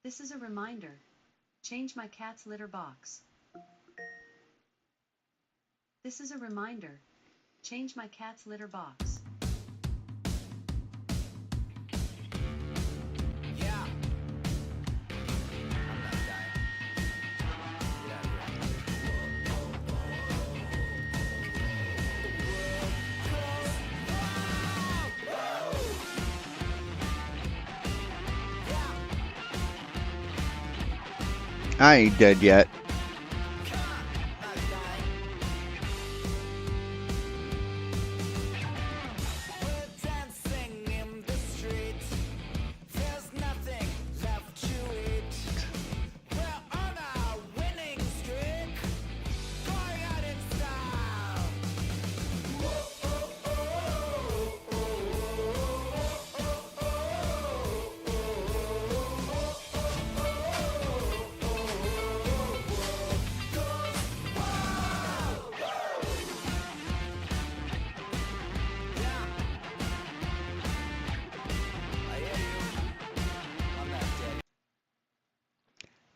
This is a reminder. Change my cat's litter box. This is a reminder. Change my cat's litter box. Yeah. I'm not dying. Get out of here. I ain't dead yet.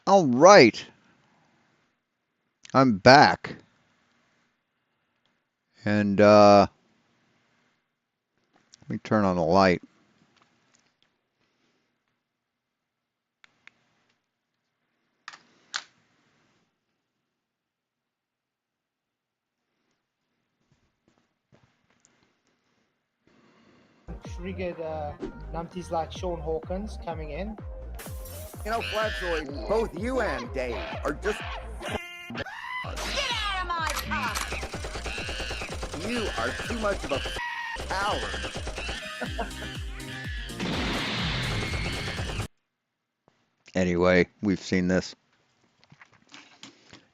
All right. I'm back. And let me turn on the light. Triggered numpties like Sean Hawkins coming in. You know, Flatzoid, both you and Dave are just. Get out of my pocket! You are too much of a coward. Anyway, we've seen this.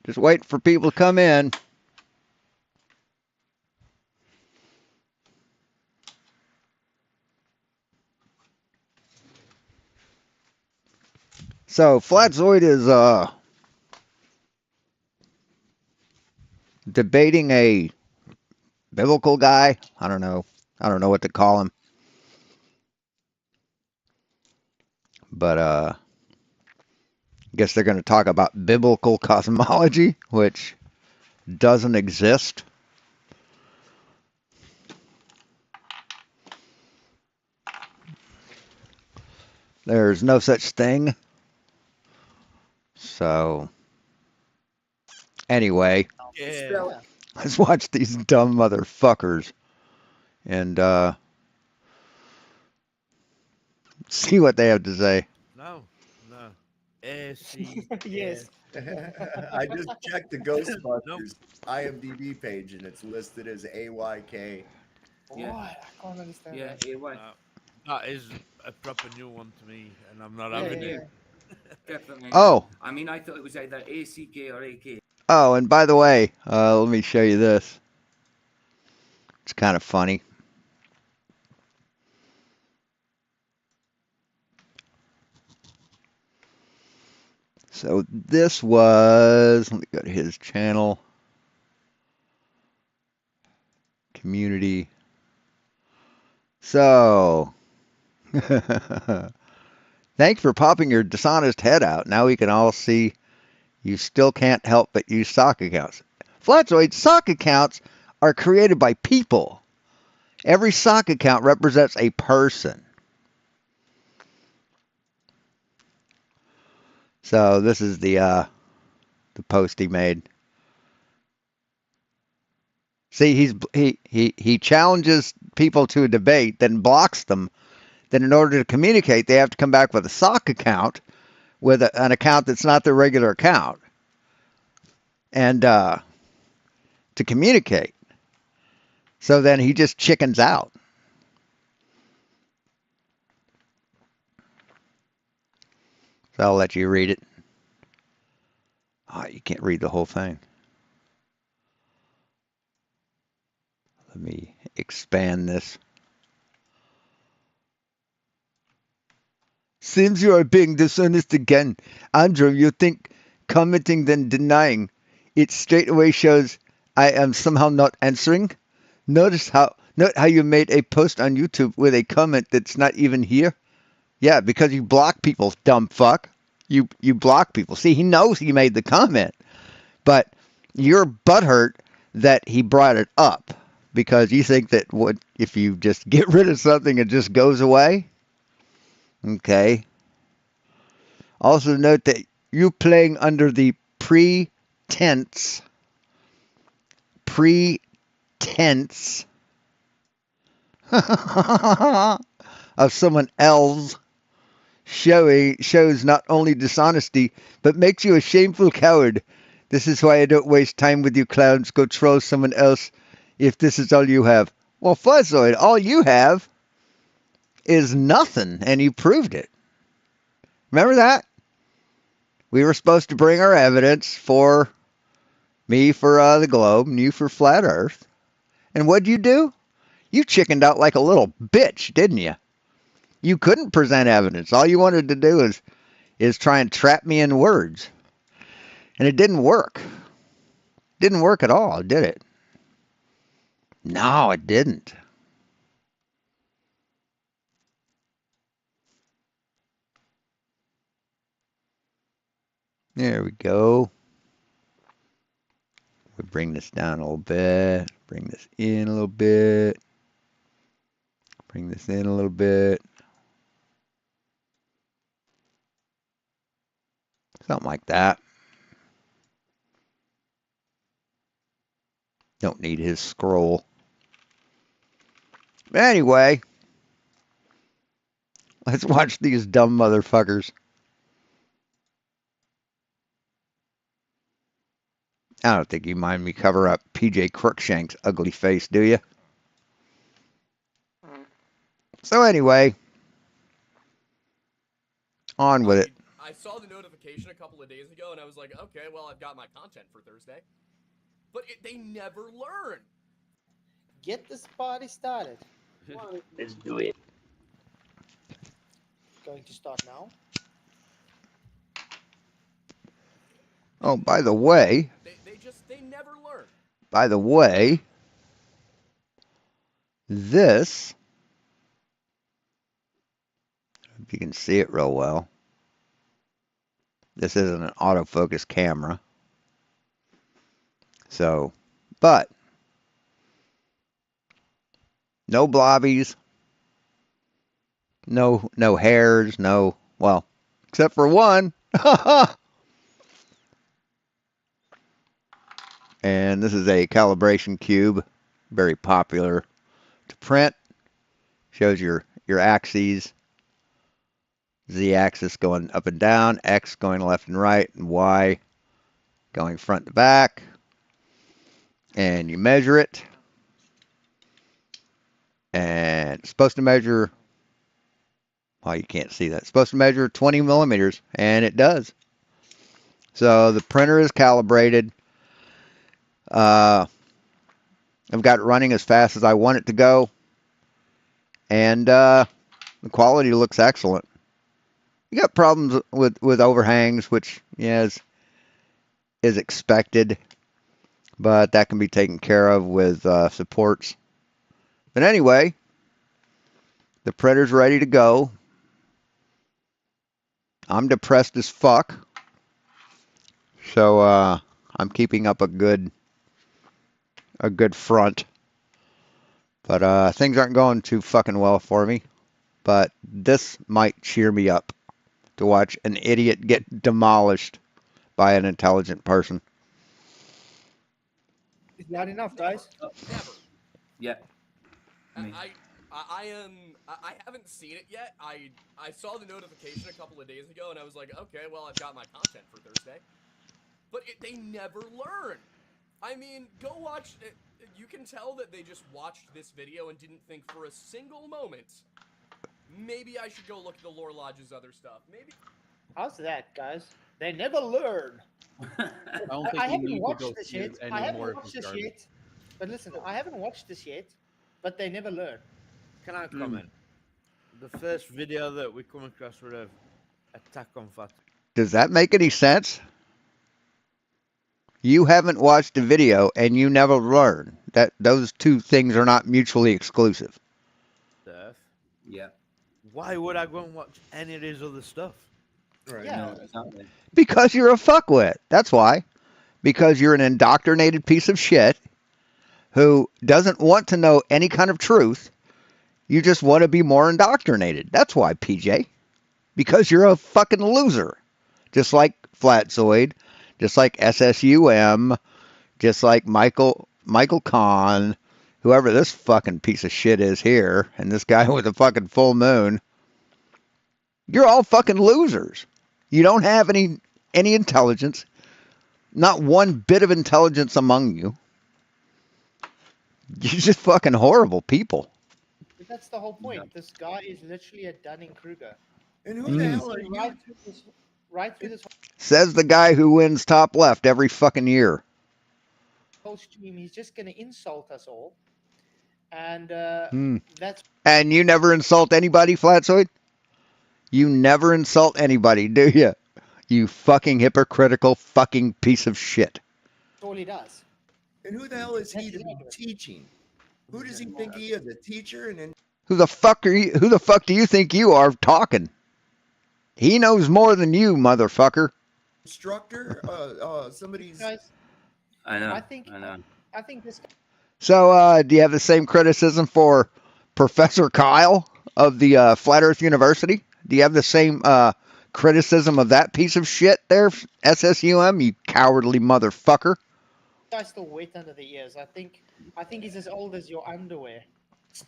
Just wait for people to come in. So, Flatzoid is debating a biblical guy. I don't know. I don't know what to call him. But I guess they're going to talk about biblical cosmology, which doesn't exist. There's no such thing. So, anyway, Yeah. let's watch these dumb motherfuckers and see what they have to say. No. AC. Yes. I just checked the Ghostbusters IMDb page and it's listed as AYK. Yeah. What? I can't understand. Yeah, that. AY. That is a proper new one to me, and I'm not Yeah, having yeah, it. Definitely. Oh, I mean, I thought it was either ACK or AK. oh, and by the way, let me show you this. It's kind of funny. So this was, let me go to his channel, community. So, thanks for popping your dishonest head out. Now we can all see you still can't help but use sock accounts. Flatzoid, sock accounts are created by people. Every sock account represents a person. So this is the post he made. See, he challenges people to a debate, then blocks them. Then in order to communicate, they have to come back with a sock account, with an account that's not their regular account, and to communicate. So then he just chickens out. So I'll let you read it. Oh, you can't read the whole thing. Let me expand this. Seems you are being dishonest again. Andrew, you think commenting then denying. It straight away shows I am somehow not answering. Note how you made a post on YouTube with a comment that's not even here. Yeah, because you block people, dumb fuck. you block people. See, he knows he made the comment, but you're butthurt that he brought it up because you think that what if you just get rid of something, it just goes away. Okay. Also note that you playing under the pretense of someone else shows not only dishonesty, but makes you a shameful coward. This is why I don't waste time with you clowns. Go troll someone else if this is all you have. Well, Fuzzoid, all you have is nothing, and you proved it. Remember that? We were supposed to bring our evidence for me for the globe, and you for flat Earth. And what'd you do? You chickened out like a little bitch, didn't you? You couldn't present evidence. All you wanted to do is try and trap me in words. And it didn't work. Didn't work at all, did it? No, it didn't. There we go. We bring this down a little bit. Bring this in a little bit. Bring this in a little bit. Something like that. Don't need his scroll. But anyway, let's watch these dumb motherfuckers. I don't think you mind me cover up PJ Crookshank's ugly face, do you? So anyway, on with it. I saw the notification a couple of days ago, and I was like, okay, well, I've got my content for Thursday. But they never learn. Get this party started. Let's do it. Going to start now. Oh, by the way. They never learn. By the way, this, if you can see it real well, this isn't an autofocus camera. So, but, no blobbies, no hairs, no, well, except for one. And this is a calibration cube, very popular to print. Shows your axes, Z-axis going up and down, X going left and right, and Y going front to back. And you measure it. And it's supposed to measure, well, you can't see that. It's supposed to measure 20 millimeters, and it does. So the printer is calibrated. I've got it running as fast as I want it to go, and the quality looks excellent. You got problems with overhangs, which is expected, but that can be taken care of with supports. But anyway, the printer's ready to go. I'm depressed as fuck, so I'm keeping up a good front, but things aren't going too fucking well for me. But this might cheer me up to watch an idiot get demolished by an intelligent person. Is that enough, guys? Never. Yeah. I haven't seen it yet. I saw the notification a couple of days ago, and I was like, okay, well, I've got my content for Thursday. But they never learn. I mean, go watch it. You can tell that they just watched this video and didn't think for a single moment, maybe I should go look at the Lore Lodge's other stuff. Maybe. How's that, guys? They never learn. I haven't watched this yet. But listen, I haven't watched this yet, but they never learn. Can I comment? The first video that we come across with a Attack on Fat. Does that make any sense? You haven't watched a video and you never learn. That those two things are not mutually exclusive. Stuff. Yeah. Why would I go and watch any of his other stuff? Right. Yeah. No, exactly. Because you're a fuckwit. That's why. Because you're an indoctrinated piece of shit who doesn't want to know any kind of truth. You just want to be more indoctrinated. That's why, PJ. Because you're a fucking loser. Just like Flatzoid, just like SSUM, just like Michael Kahn, whoever this fucking piece of shit is here, and this guy with a fucking full moon. You're all fucking losers. You don't have any intelligence. Not one bit of intelligence among you. You're just fucking horrible people. But that's the whole point. This guy is literally a Dunning-Kruger. And who the hell are you? Right through this Says the guy who wins top left every fucking year. whole stream, he's just going to insult us all. And that's... And you never insult anybody, Flatzoid? You never insult anybody, do you? You fucking hypocritical fucking piece of shit. all he does. And who the hell is he to be teaching? Who does he think he is? A teacher? And then Who the fuck are you? Who the fuck do you think you are talking? He knows more than you, motherfucker. instructor? Somebody's. Guys, I know. I think this guy... So, do you have the same criticism for Professor Kyle of the Flat Earth University? Do you have the same criticism of that piece of shit there, SSUM, you cowardly motherfucker? guy's still wet under the ears. I think he's as old as your underwear.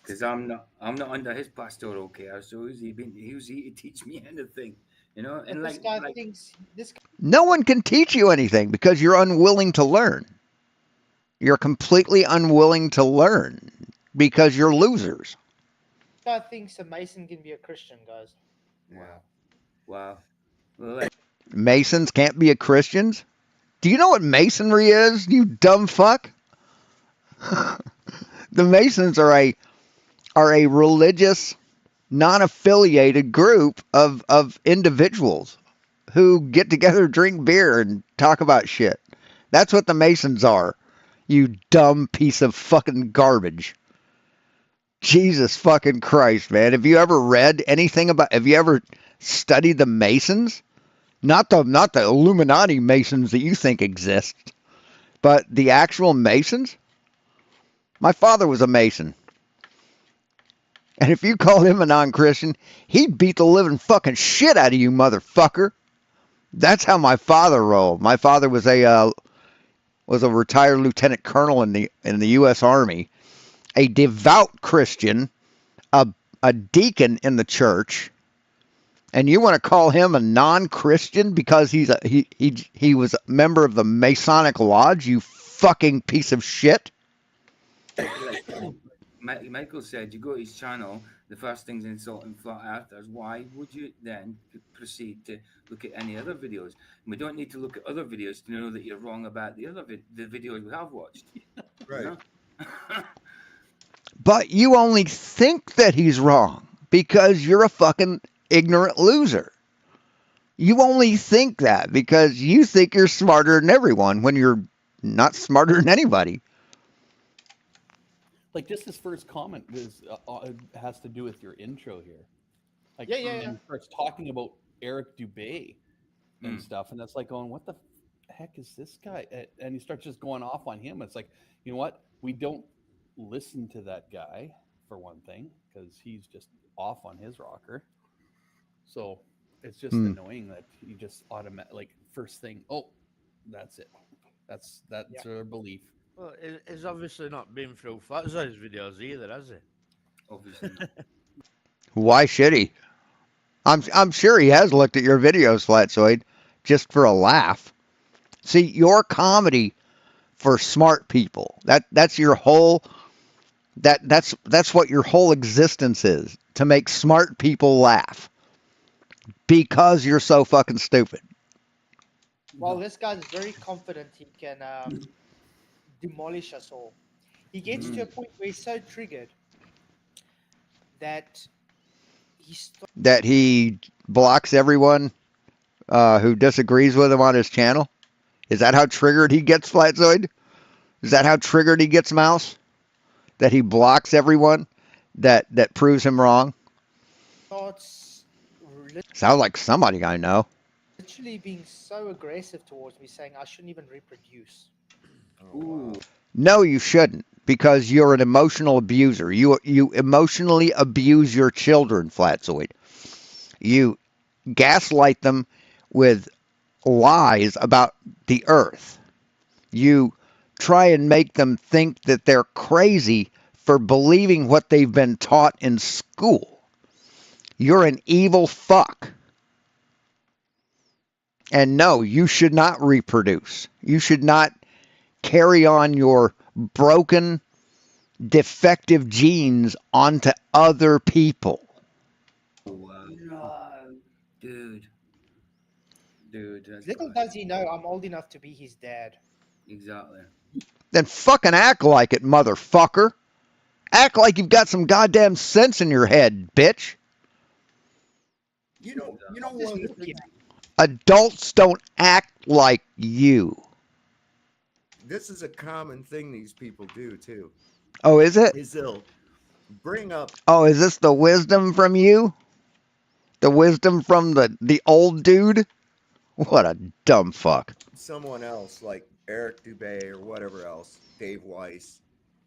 Because I'm not under his pastoral care, so who's he to teach me anything? You know, and This guy thinks this guy... No one can teach you anything because you're unwilling to learn. You're completely unwilling to learn because you're losers. guy thinks a Mason can be a Christian, guys. Wow. Well, Masons can't be a Christians? Do you know what Masonry is, you dumb fuck? The Masons are a religious, non-affiliated group of individuals who get together, drink beer, and talk about shit. That's what the Masons are, you dumb piece of fucking garbage. Jesus fucking Christ, man. Have you ever read anything about... Have you ever studied the Masons? Not the Illuminati Masons that you think exist, but the actual Masons? My father was a Mason. And if you called him a non-Christian, he'd beat the living fucking shit out of you, motherfucker. That's how my father rolled. My father was a retired lieutenant colonel in the U.S. Army, a devout Christian, a deacon in the church, and you want to call him a non-Christian because he was a member of the Masonic Lodge? You fucking piece of shit. Michael said you go to his channel, the first thing's insulting flat earthers. Why would you then proceed to look at any other videos? And we don't need to look at other videos to know that you're wrong about the videos we have watched. Right. You know? But you only think that he's wrong because you're a fucking ignorant loser. You only think that because you think you're smarter than everyone when you're not smarter than anybody. Like, just his first comment has to do with your intro here. Like, Yeah. He starts talking about Eric Dubay and stuff, and that's like going, what the heck is this guy? And he starts just going off on him. It's like, you know what? We don't listen to that guy, for one thing, because he's just off on his rocker. So it's just annoying that you just like, first thing, oh, that's it. That's our belief. Well, he's obviously not been through Flatzoid's videos either, has he? Obviously. Why should he? I'm sure he has looked at your videos, Flatzoid, just for a laugh. See, your comedy for smart people. That's your whole that's what your whole existence is, to make smart people laugh. Because you're so fucking stupid. Well, this guy's very confident he can demolish us all. He gets to a point where he's so triggered that he blocks everyone who disagrees with him on his channel. Is that how triggered he gets, Flatzoid? Is that how triggered he gets, Mouse? That he blocks everyone that proves him wrong? starts... Sounds like somebody I know. literally being so aggressive towards me, saying I shouldn't even reproduce. Ooh. No, you shouldn't, because you're an emotional abuser. You emotionally abuse your children, Flatzoid. You gaslight them with lies about the earth. You try and make them think that they're crazy for believing what they've been taught in school. You're an evil fuck. And no, you should not reproduce. You should not carry on your broken, defective genes onto other people. Wow. Dude. That's Little does he know I'm old enough to be his dad. Exactly. Then fucking act like it, motherfucker. Act like you've got some goddamn sense in your head, bitch. You know one of the things, Adults don't act like you. this is a common thing these people do too. Oh, is it? Is they'll bring up Oh, is this the wisdom from you? The wisdom from the old dude? What a dumb fuck. someone else like Eric Dubay or whatever else, Dave Weiss,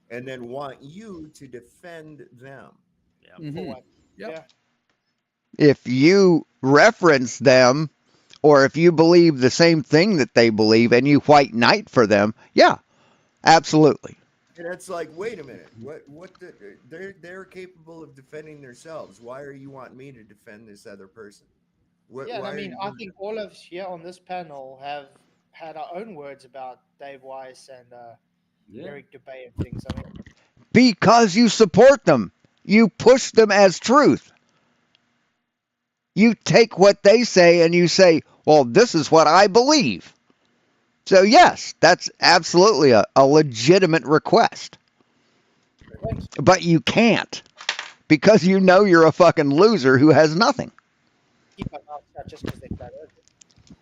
and then want you to defend them. For what? Yep. Yeah. If you reference them, or if you believe the same thing that they believe and you white knight for them, yeah, absolutely. And it's like, wait a minute, they're capable of defending themselves. Why are you wanting me to defend this other person? Yeah, I mean, I think all of us here on this panel have had our own words about Dave Weiss and Eric Dubay and things. I mean, Because you support them. You push them as truth. You take what they say and you say, well, this is what I believe. So, yes, that's absolutely a legitimate request. But you can't, because you know you're a fucking loser who has nothing. keep my mouth shut just because they flat earth.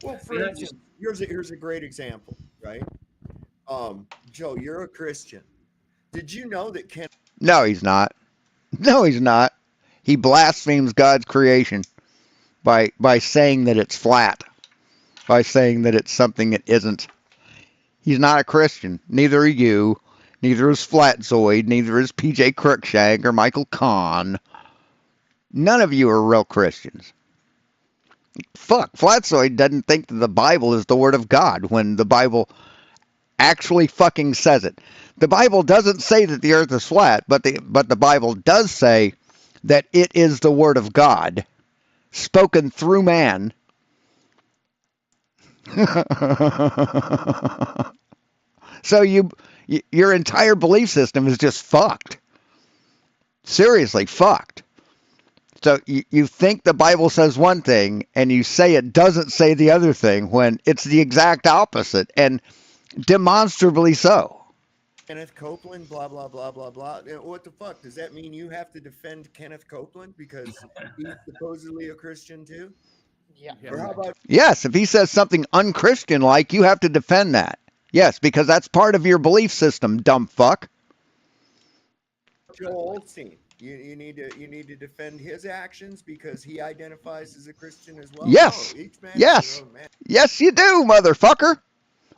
Well, for instance, here's a great example, right? Joe, you're a Christian. Did you know that Ken? No, he's not. No, he's not. He blasphemes God's creation by saying that it's flat, by saying that it's something it isn't. He's not a Christian. Neither are you. Neither is Flatzoid. Neither is PJ Cruikshank or Michael Kahn. None of you are real Christians. Fuck, Flatzoid doesn't think that the Bible is the Word of God when the Bible actually fucking says it. The Bible doesn't say that the earth is flat, but the Bible does say that it is the Word of God, spoken through man. So your entire belief system is just fucked. Seriously, fucked. So you think the Bible says one thing, and you say it doesn't say the other thing when it's the exact opposite, and demonstrably so. Kenneth Copeland, blah, blah, blah, blah, blah. What the fuck? Does that mean you have to defend Kenneth Copeland because he's supposedly a Christian too? Yeah. Or how about Yes, if he says something unchristian-like, you have to defend that. Yes, because that's part of your belief system, dumb fuck. Joel Osteen? You need to defend his actions because he identifies as a Christian as well. Yes. No, each man Yes. is their own man. Yes, you do, motherfucker.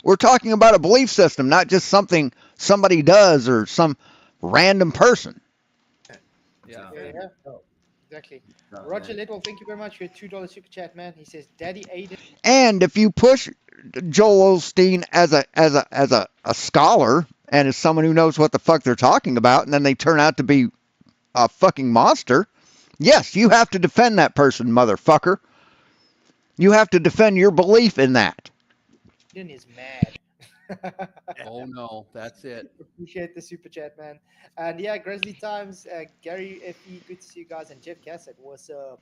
We're talking about a belief system, not just something somebody does or some random person. Yeah. Exactly. Roger Little, thank you very much for your $2 super chat, man. He says, Daddy Aiden. And if you push Joel Osteen as a scholar and as someone who knows what the fuck they're talking about, and then they turn out to be a fucking monster, yes, you have to defend that person, motherfucker. You have to defend your belief in that. Aiden is mad. Oh no, that's it. Appreciate the super chat, man. And yeah, Grizzly Times, Gary FE, good to see you guys, and Jeff Cassett, what's up?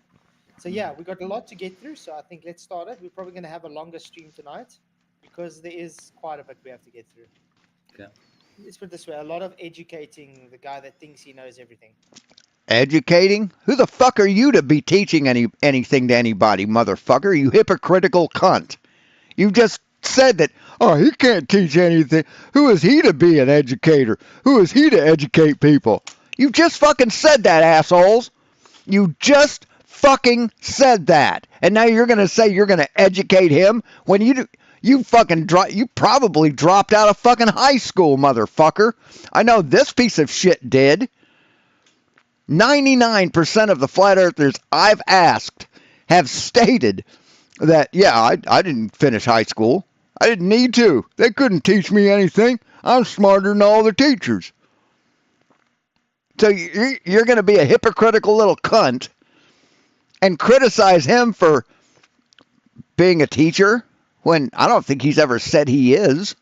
So yeah, we got a lot to get through, so I think let's start it. We're probably going to have a longer stream tonight because there is quite a bit we have to get through. Okay. Let's put it this way, a lot of educating the guy that thinks he knows everything. Educating? Who the fuck are you to be teaching anything to anybody, motherfucker? You hypocritical cunt. You just said that, oh, he can't teach anything. Who is he to be an educator? Who is he to educate people? You just fucking said that, assholes. You just fucking said that. And now you're going to say you're going to educate him when you probably dropped out of fucking high school, motherfucker. I know this piece of shit did. 99% of the flat earthers I've asked have stated that, yeah, I didn't finish high school. I didn't need to. They couldn't teach me anything. I'm smarter than all the teachers. So you're going to be a hypocritical little cunt and criticize him for being a teacher when I don't think he's ever said he is.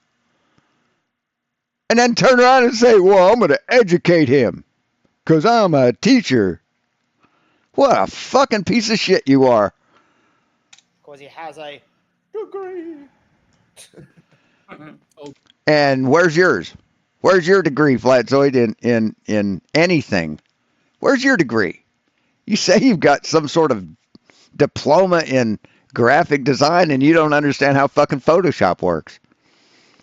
And then turn around and say, well, I'm going to educate him because I'm a teacher. What a fucking piece of shit you are. Because he has a degree. And where's yours? Where's your degree, Flatzoid, in anything? Where's your degree? You say you've got some sort of diploma in graphic design and you don't understand how fucking Photoshop works.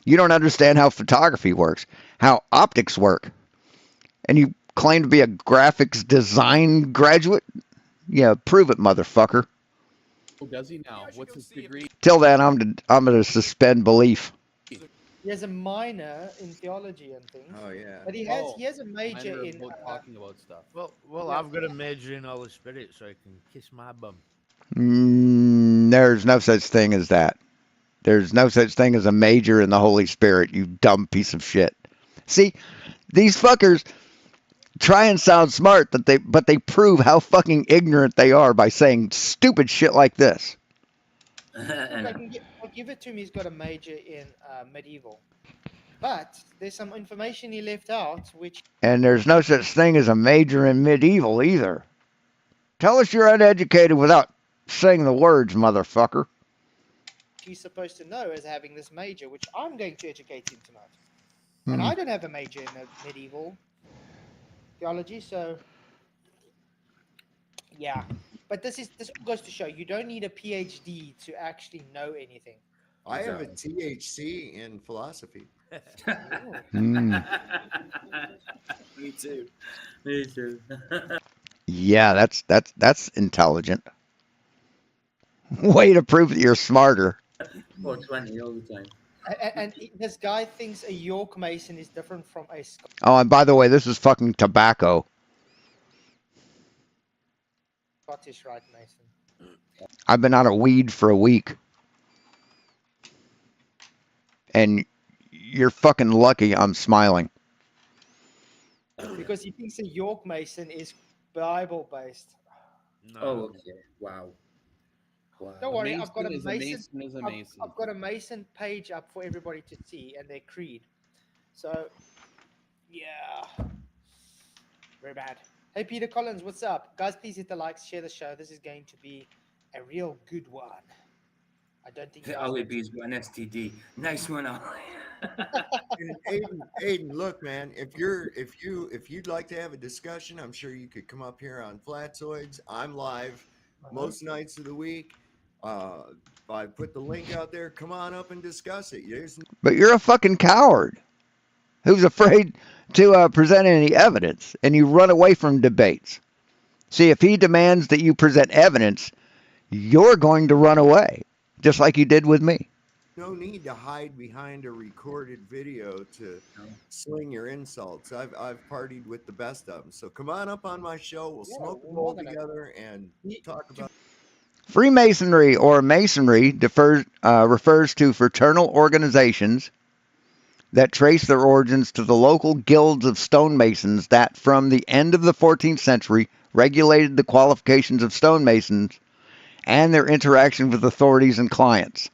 You don't understand how photography works, how optics work. And you claim to be a graphics design graduate? Yeah, prove it, motherfucker. Oh, does he now? What's his degree? Till then, I'm going to suspend belief. He has a minor in theology and things. Oh yeah. But he has a major in talking about stuff. Well, I've got a major in Holy Spirit, so I can kiss my bum. There's no such thing as that. There's no such thing as a major in the Holy Spirit, you dumb piece of shit. See, these fuckers try and sound smart, but they prove how fucking ignorant they are by saying stupid shit like this. I'll give it to him. He's got a major in medieval. But there's some information he left out, which... And there's no such thing as a major in medieval either. Tell us you're uneducated without saying the words, motherfucker. He's supposed to know as having this major, which I'm going to educate him tonight. And I don't have a major in medieval theology, so... Yeah. But this goes to show you don't need a PhD to actually know anything. I have a THC in philosophy. Me too. Me too. Yeah, that's intelligent. Way to prove that you're smarter. 420 all the time. And this guy thinks a York Mason is different from a Oh, and by the way, this is fucking tobacco. Scottish Rite Mason. I've been out of weed for a week. And you're fucking lucky I'm smiling. Because he thinks a York Mason is Bible based. No. Oh, okay. Wow. Don't worry, I've got a Mason. I've got a Mason page up for everybody to see and their creed. So, yeah. Very bad. Hey, Peter Collins, what's up? Guys, please hit the likes, share the show. This is going to be a real good one. I don't think... Ollie B's got an STD. Nice one, Ollie. Aiden, look, man, if you'd like to have a discussion, I'm sure you could come up here on Flatzoids. I'm live most nights of the week. I put the link out there. Come on up and discuss it. But you're a fucking coward who's afraid to present any evidence, and you run away from debates. See, if he demands that you present evidence, you're going to run away, just like you did with me. No need to hide behind a recorded video to sling your insults. I've partied with the best of them. So come on up on my show. We'll smoke a bowl together and talk about... Freemasonry or Masonry refers to fraternal organizations that trace their origins to the local guilds of stonemasons that, from the end of the 14th century, regulated the qualifications of stonemasons and their interaction with authorities and clients.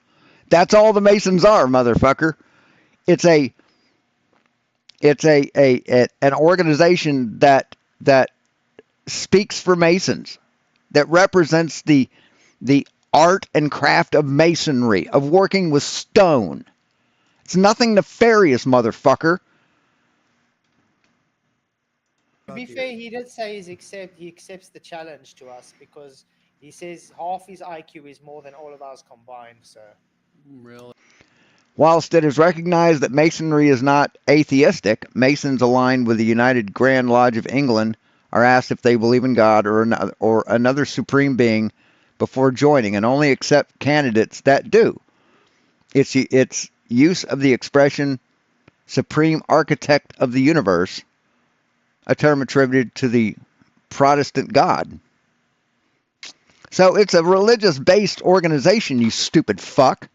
That's all the Masons are, motherfucker. It's an organization that speaks for Masons, that represents the art and craft of Masonry, of working with stone. It's nothing nefarious, motherfucker. To be fair, he did say he accepts the challenge to us because he says half his IQ is more than all of ours combined. So, really, whilst it is recognized that Masonry is not atheistic, Masons aligned with the United Grand Lodge of England are asked if they believe in God or another supreme being before joining, and only accept candidates that do. It's use of the expression supreme architect of the universe, a term attributed to the Protestant God. So it's a religious-based organization, you stupid fuck.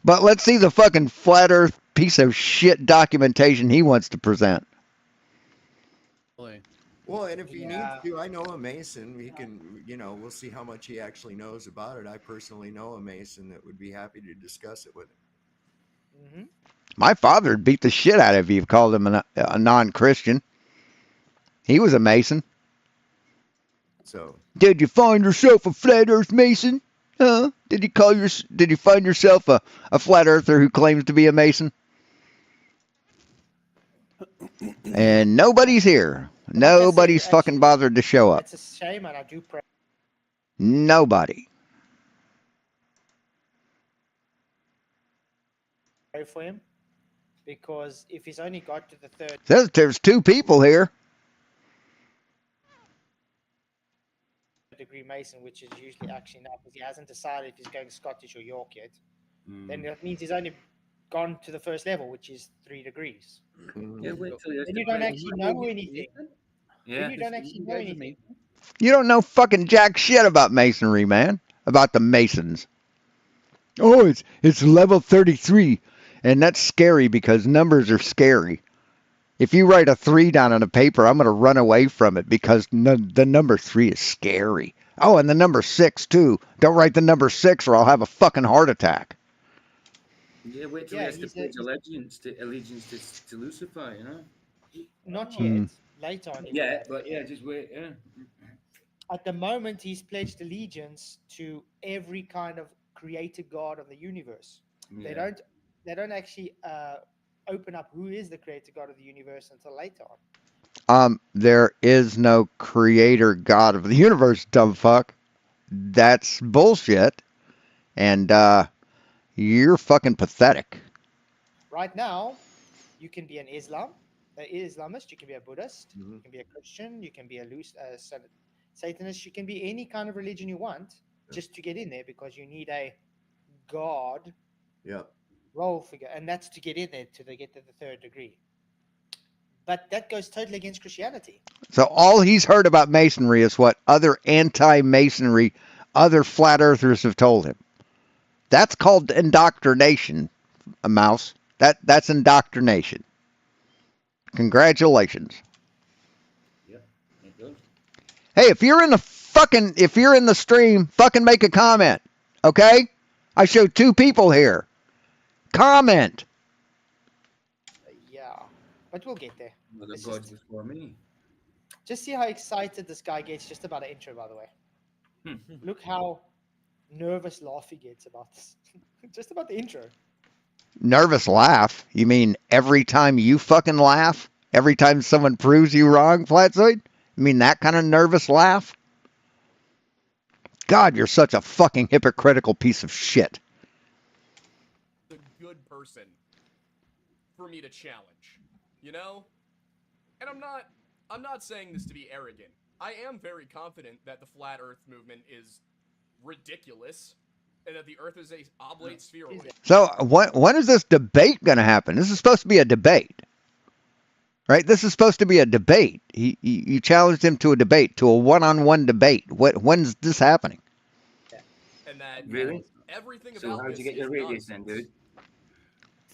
But let's see the fucking flat earth piece of shit documentation he wants to present. Well, and if he needs Yeah. to, I know a Mason. He can, we'll see how much he actually knows about it. I personally know a Mason that would be happy to discuss it with him. Mm-hmm. My father would beat the shit out of you if you called him a non-Christian. He was a Mason. So, did you find yourself a flat earth Mason? Huh? Did you find yourself a flat earther who claims to be a Mason? And nobody's here. Nobody's fucking bothered to show up. It's a shame, and I do pray. Nobody. Pray for him, because if he's only got to the third Says there's 2 people here. degree Mason, which is usually actually not, because he hasn't decided if he's going Scottish or York yet, then that means he's only gone to the first level, which is 3 degrees. Yeah, wait till Then you don't actually know anything. Yeah. Then you don't actually know anything. You don't know fucking jack shit about masonry, man. About the Masons. Oh, it's level 33. And that's scary because numbers are scary. If you write a 3 down on a paper, I'm going to run away from it because the number 3 is scary. Oh, and the number 6 too. Don't write the number 6 or I'll have a fucking heart attack. Yeah, wait till he has to pledge allegiance to Lucifer, you know? Not yet. Later on. Yeah, but yeah, just wait. Yeah. At the moment, he's pledged allegiance to every kind of creator god of the universe. Yeah. They don't actually open up who is the creator god of the universe until later on. There is no creator god of the universe, dumb fuck. That's bullshit. And you're fucking pathetic. Right now, you can be an Islamist, you can be a Buddhist, you can be a Christian, you can be a Satanist, you can be any kind of religion you want just to get in there, because you need a god role figure, and that's to get in there to get to the 3rd degree. But that goes totally against Christianity. So all he's heard about masonry is what other anti-masonry, other flat earthers have told him. That's called indoctrination, a mouse. That's indoctrination. Congratulations. Yeah, it does. Hey, if you're in the stream, fucking make a comment. Okay? I showed 2 people here. Comment. Yeah, but we'll get there. Well, the It's gods just- before me. Just see how excited this guy gets just about the intro, by the way. Look how nervous laugh he gets about this. Just about the intro. Nervous laugh? You mean every time you fucking laugh? Every time someone proves you wrong, Flatzoid? You mean that kind of nervous laugh? God, you're such a fucking hypocritical piece of shit. The good person for me to challenge, you know? And I'm not saying this to be arrogant. I am very confident that the flat earth movement is ridiculous and that the earth is a oblate sphere. So when is this debate going to happen? This is supposed to be a debate. Right? This is supposed to be a debate. You challenged him to a debate, to a one-on-one debate. When's this happening? And that Really? everything So about how'd this you get is your radius then, nonsense. dude?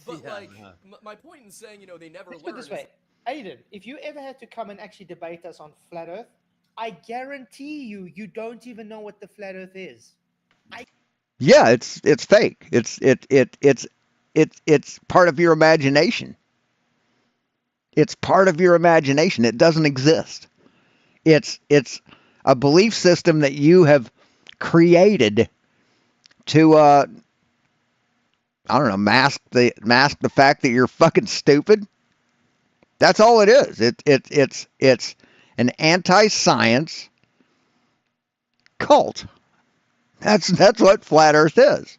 But Yeah, like, huh. my point in saying, they never Let's learn. put it this way. Aiden, if you ever had to come and actually debate us on flat earth, I guarantee you don't even know what the flat earth is. Yeah, it's fake. It's part of your imagination. It's part of your imagination. It doesn't exist. It's a belief system that you have created to I don't know, mask the fact that you're fucking stupid. That's all it is. It's an anti-science cult. That's what flat earth is.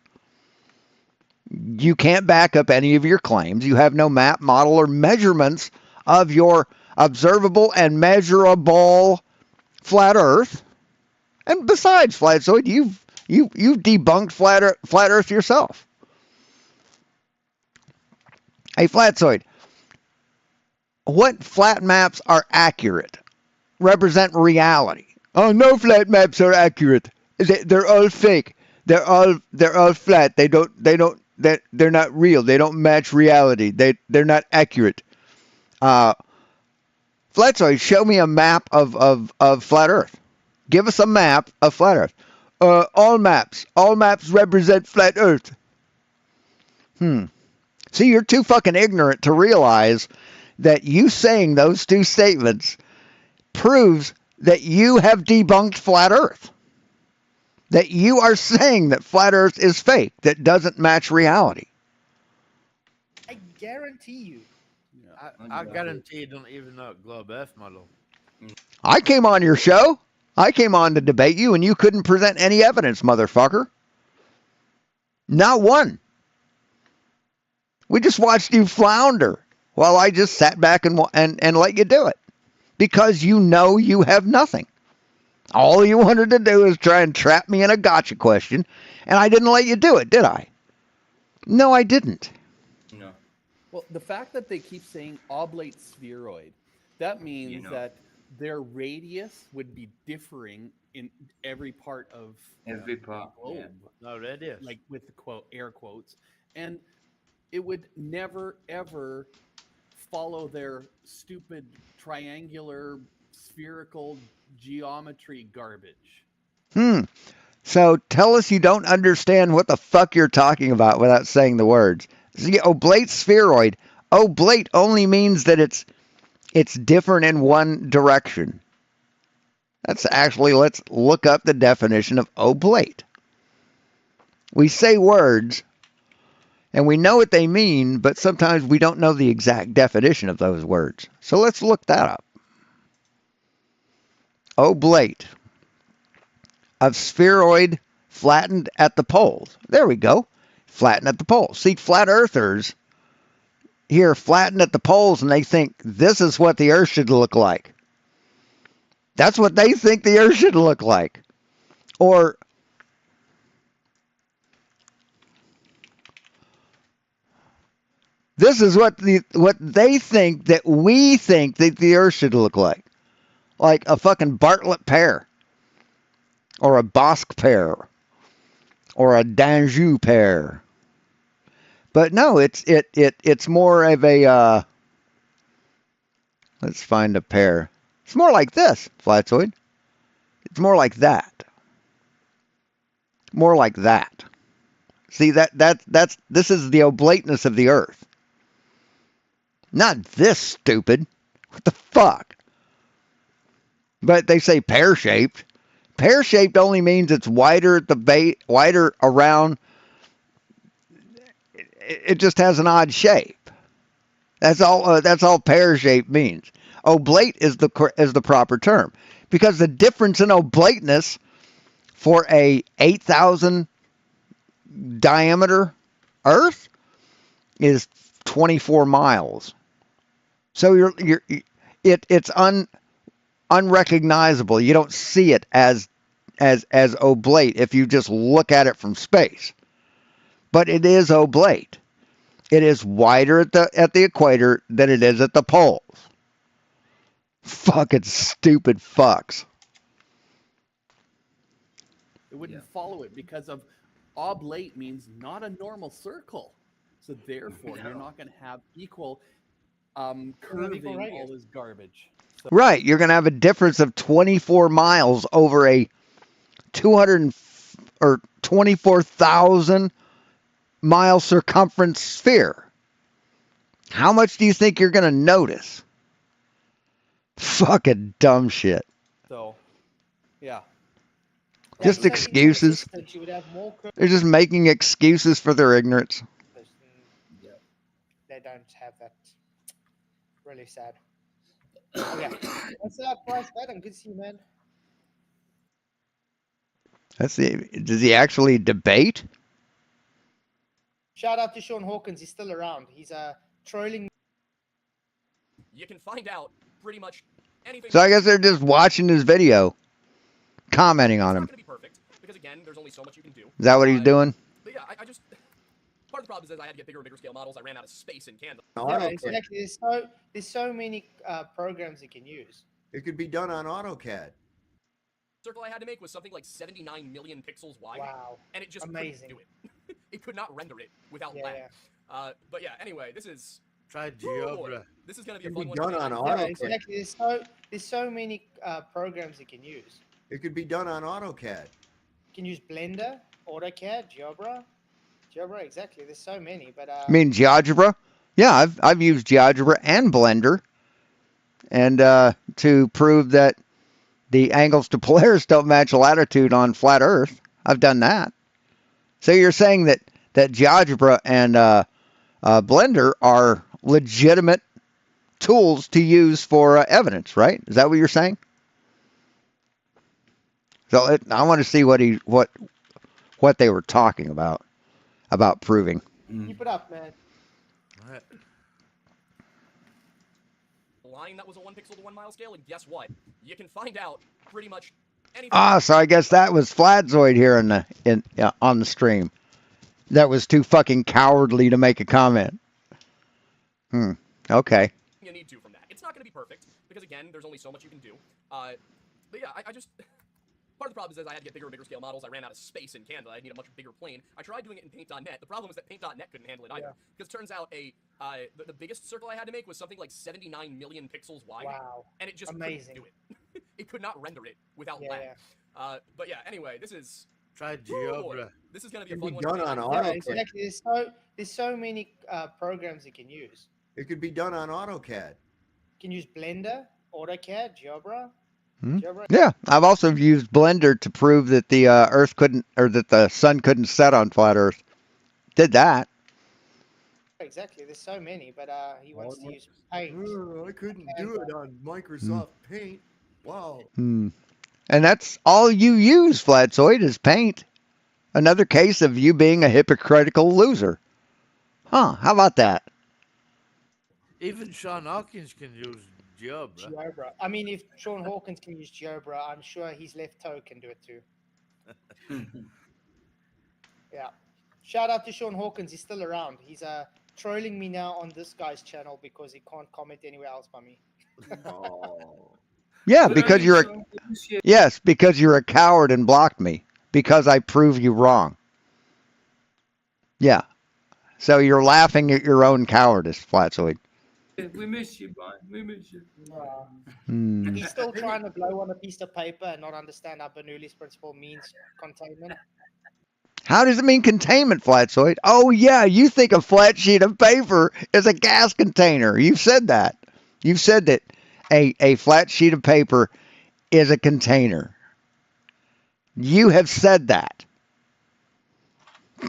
You can't back up any of your claims. You have no map, model, or measurements of your observable and measurable flat Earth. And besides, Flatzoid, you've debunked flat Earth yourself. Hey, Flatzoid, what flat maps are accurate? Represent reality. Oh, no flat maps are accurate. They're all fake. They're all flat. They're not real. They don't match reality. They're not accurate. Flatzoid, show me a map of flat Earth. Give us a map of flat Earth. All maps represent flat Earth. See, you're too fucking ignorant to realize that you saying those two statements proves that you have debunked flat Earth. That you are saying that flat Earth is fake, that doesn't match reality. I guarantee you. I guarantee you don't even know globe Earth model. I came on your show. I came on to debate you, and you couldn't present any evidence, motherfucker. Not one. We just watched you flounder while I just sat back and let you do it. Because you know you have nothing. All you wanted to do is try and trap me in a gotcha question, and I didn't let you do it, did I? No, I didn't. No. Well, the fact that they keep saying oblate spheroid, that means that their radius would be differing in every part of every part. The globe. Yeah. No radius. Like with the quote air quotes. And it would never ever follow their stupid triangular spherical geometry garbage. So tell us you don't understand what the fuck you're talking about without saying the words. See, oblate spheroid. Oblate only means that it's different in one direction. That's actually, let's look up the definition of oblate. We say words and we know what they mean, but sometimes we don't know the exact definition of those words. So let's look that up. Oblate. Of spheroid flattened at the poles. There we go. Flattened at the poles. See, flat earthers here flattened at the poles and they think this is what the Earth should look like. That's what they think the Earth should look like. Or this is what they think that we think that the Earth should look like. Like a fucking Bartlett pear. Or a Bosc pear. Or a d'Anjou pear. But no, it's more of a let's find a pear. It's more like this, Flatzoid. It's more like that. More like that. See, this is the oblateness of the Earth. Not this stupid. What the fuck? But they say pear-shaped. Pear-shaped only means it's wider at the base, wider around. It just has an odd shape. That's all pear-shaped means. Oblate is the proper term, because the difference in oblateness for a 8,000 diameter Earth is 24 miles. So it's unrecognizable. You don't see it as oblate if you just look at it from space. But it is oblate. It is wider at the equator than it is at the poles. Fucking stupid fucks. It wouldn't follow it because of oblate means not a normal circle. So therefore, you're not going to have equal curving all this garbage. So, right. You're going to have a difference of 24 miles over a 24,000 mile circumference sphere. How much do you think you're going to notice? Fucking dumb shit. So, yeah. Just excuses. They're just making excuses for their ignorance. Yeah. They don't have that. Really sad. Okay. What's up, Price? Good to see you, man. Does he actually debate? Shout out to Sean Hawkins. He's still around. He's trolling. You can find out pretty much anything. So I guess they're just watching his video, commenting on It's not him. going to be perfect because again, there's only so much you can do. Is that what he's doing? But yeah, I just part of the problem is I had to get bigger and bigger scale models. I ran out of space in Canva. Yeah, exactly. There's so many programs you can use. It could be done on AutoCAD. Circle I had to make was something like 79 million pixels wide. Wow. And it just Amazing. couldn't do it. It could not render it without Yeah, lag. yeah. But yeah, anyway, this is Try oh boy, Geobra. this is gonna be a It fun could one. be done on Yeah, AutoCAD. exactly. There's so many programs you can use. It could be done on AutoCAD. You can use Blender, AutoCAD, GeoBra, exactly. There's so many, but I mean, GeoGebra? Yeah, I've used GeoGebra and Blender, and to prove that the angles to Polaris don't match latitude on flat Earth. I've done that. So you're saying that GeoGebra and Blender are legitimate tools to use for evidence, right? Is that what you're saying? So I want to see what they were talking about proving. keep it up, man. Right. Line that was a 1 pixel to 1 mile scale, and guess what? You can find out pretty much anything. So I guess that was Flatzoid here on the stream. That was too fucking cowardly to make a comment. Okay. You need to from that. It's not going to be perfect because again, there's only so much you can do. But yeah, I just part of the problem is I had to get bigger and bigger scale models. I ran out of space in Canva. I need a much bigger plane. I tried doing it in Paint.net. The problem was that Paint.net couldn't handle it either. Because it turns out the biggest circle I had to make was something like 79 million pixels wide. Wow. And it just Amazing. couldn't do it. It could not render it without Yeah, lag. But yeah, anyway, this is Try oh boy, Geobra. this is going to be It a could fun be one. done on Yeah, AutoCAD. exactly. There's so many programs you can use. It could be done on AutoCAD. You can use Blender, AutoCAD, GeoBra. Yeah, I've also used Blender to prove that the Earth couldn't, or that the sun couldn't set on flat Earth. Did that. Exactly. There's so many, but he wants to use Paint. I couldn't do it on Microsoft Paint. Wow. And that's all you use, Flatzoid, is Paint. Another case of you being a hypocritical loser. Huh, how about that? Even Sean Hawkins can use Geobra. GeoBra. I mean, if Sean Hawkins can use GeoBra, I'm sure his left toe can do it too. Yeah. Shout out to Sean Hawkins. He's still around. He's trolling me now on this guy's channel because he can't comment anywhere else by me. Oh. Yeah, because because you're a coward and blocked me. Because I prove you wrong. Yeah. So you're laughing at your own cowardice, Flatzoid. We miss you, Brian. We miss you. He's still trying to blow on a piece of paper and not understand how Bernoulli's principle means containment. How does it mean containment, Flatzoid? Oh, yeah, you think a flat sheet of paper is a gas container. You've said that. You've said that a flat sheet of paper is a container. You have said that.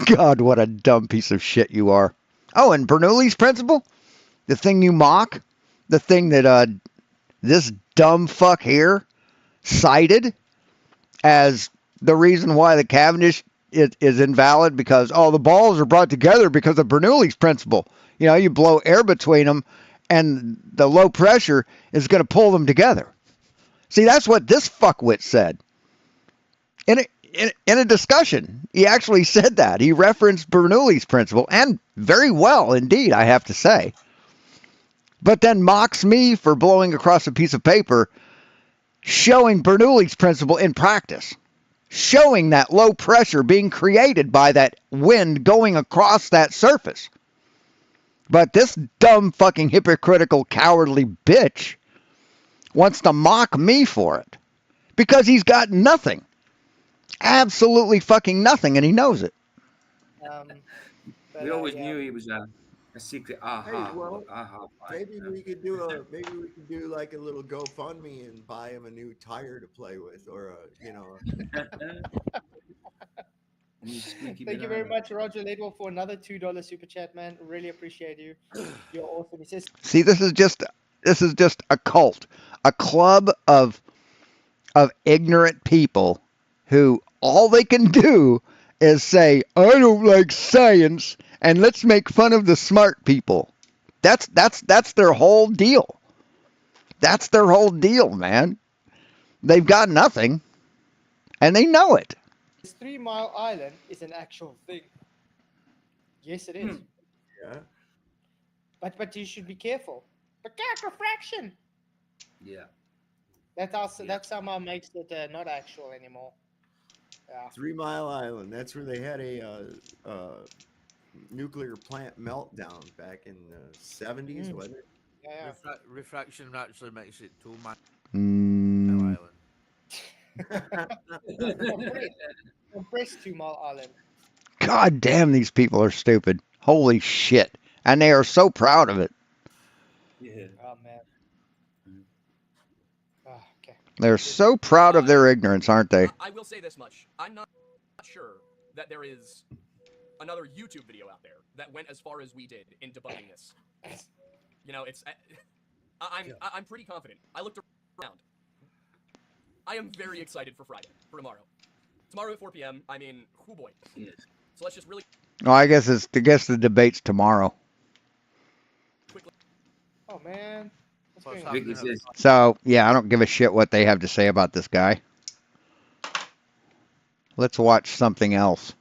God, what a dumb piece of shit you are. Oh, and Bernoulli's principle? The thing you mock? The thing that this dumb fuck here cited as the reason why the Cavendish is invalid because, the balls are brought together because of Bernoulli's principle. You know, you blow air between them and the low pressure is going to pull them together. See, that's what this fuckwit said. In a discussion, he actually said that. He referenced Bernoulli's principle, and very well indeed, I have to say. But then mocks me for blowing across a piece of paper, showing Bernoulli's principle in practice. Showing that low pressure being created by that wind going across that surface. But this dumb fucking hypocritical cowardly bitch wants to mock me for it. Because he's got nothing. Absolutely fucking nothing, and he knows it. We always knew he was a secret aha. Hey, well, aha. maybe we could do like a little GoFundMe and buy him a new tire to play with, or Thank you very much, Roger Ledwell, for another $2 super chat, man. Really appreciate you. You're awesome. He says, See, this is just a cult, a club of ignorant people who all they can do is say, I don't like science, and let's make fun of the smart people. That's their whole deal. That's their whole deal, man. They've got nothing, and they know it. This 3 Mile Island is an actual thing. Yes, it is. Yeah. But you should be careful. The character fraction. Yeah. That somehow makes it not actual anymore. Yeah. 3 Mile Island. That's where they had a nuclear plant meltdown back in the 70s, wasn't it? Yeah. Refraction actually makes it 2 Mile Mm, Island. Compressed 2 Mile Island. God damn, these people are stupid. Holy shit. And they are so proud of it. Yeah. Oh man. Oh, okay. They're so proud of their ignorance, aren't they? I will say this much. I'm not sure that there is another YouTube video out there that went as far as we did in debugging this. You know, it's... I'm pretty confident. I looked around. I am very excited for Friday, for tomorrow. Tomorrow at 4 p.m., I mean, oh boy. Yes. So let's just really... Oh, I guess the debate's tomorrow. Oh man. What's going on? Vicky says, So, yeah, I don't give a shit what they have to say about this guy. Let's watch something else.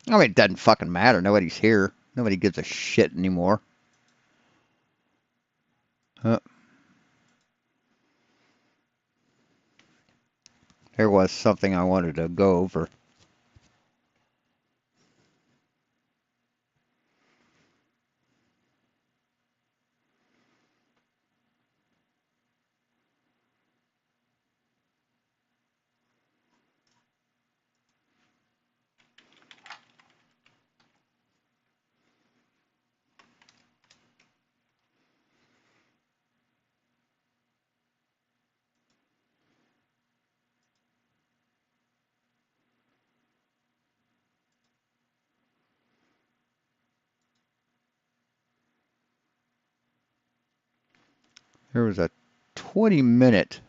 I mean, it doesn't fucking matter. Nobody's here. Nobody gives a shit anymore. There was something I wanted to go over. There was a 20-minute,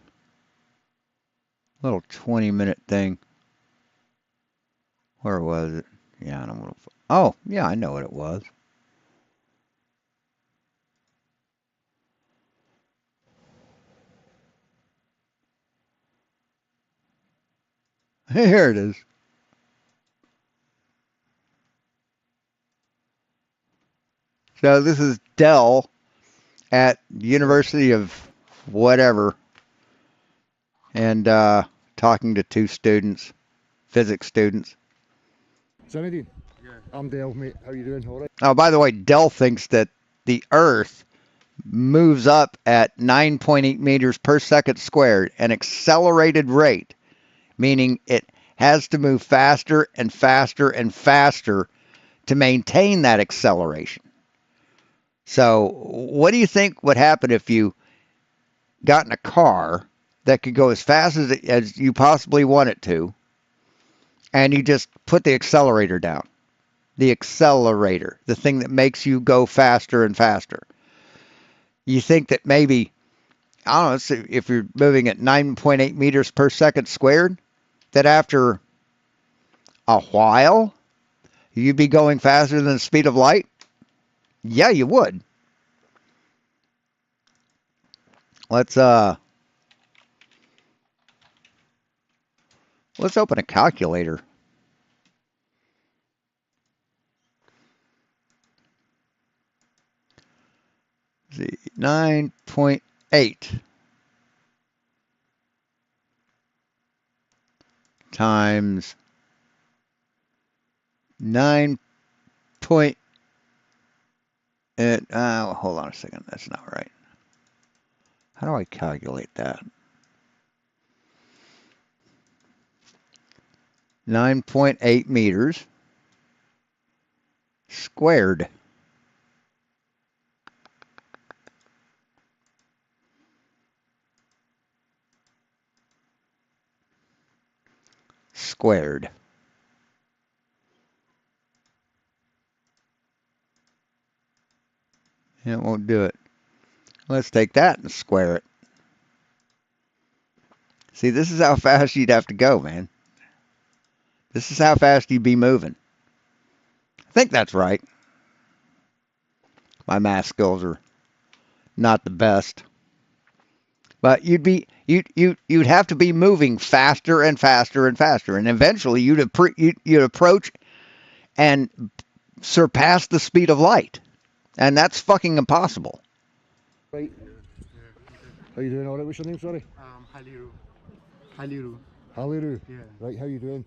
little 20-minute thing. Where was it? Yeah, I don't want to. Oh, yeah, I know what it was. Here it is. So this is Dell at University of whatever, and talking to two students, physics students. Zinedine, I'm Dale, mate. How you doing? All right. Oh, by the way, Dell thinks that the Earth moves up at 9.8 meters per second squared, an accelerated rate, meaning it has to move faster and faster and faster to maintain that acceleration. So what do you think would happen if you got in a car that could go as fast as you possibly want it to, and you just put the accelerator down? The accelerator, the thing that makes you go faster and faster. You think that maybe, I don't know, if you're moving at 9.8 meters per second squared, that after a while, you'd be going faster than the speed of light? Yeah, you would. Let's open a calculator. See, 9.8 times 9. Hold on a second. That's not right. How do I calculate that? 9.8 meters squared. Squared. It won't do it. Let's take that and square it. See, this is how fast you'd have to go, man. This is how fast you'd be moving. I think that's right. My math skills are not the best. But you'd have to be moving faster and faster and faster, and eventually you'd approach and surpass the speed of light, and that's fucking impossible. Right. How you doing? All right. What's your name? Sorry. Haliru. Haliru. Haliru. Yeah. Right. How you doing?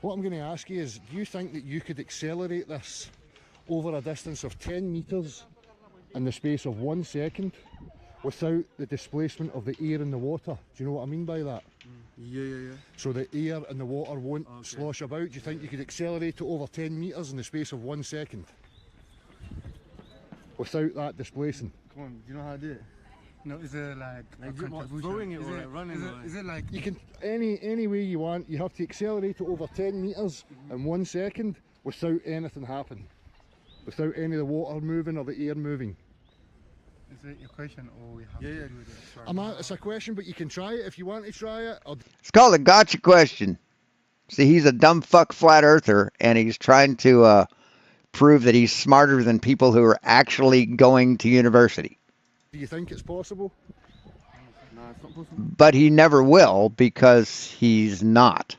What I'm going to ask you is, do you think that you could accelerate this over a distance of 10 meters in the space of 1 second without the displacement of the air and the water? Do you know what I mean by that? Yeah. So the air and the water won't slosh about. Do you think you could accelerate to over 10 meters in the space of 1 second without that displacing? Come on, do you know how to do it? No, is it like throwing it or running? Is it like You can any way you want. You have to accelerate to over 10 meters in 1 second without anything happening, without any of the water moving or the air moving. Is it your question or we have to do it? It's a question, but you can try it if you want to try it. It's called a gotcha question. See, he's a dumb fuck flat earther, and he's trying to prove that he's smarter than people who are actually going to university. Do you think it's possible? No, it's not possible. But he never will, because he's not.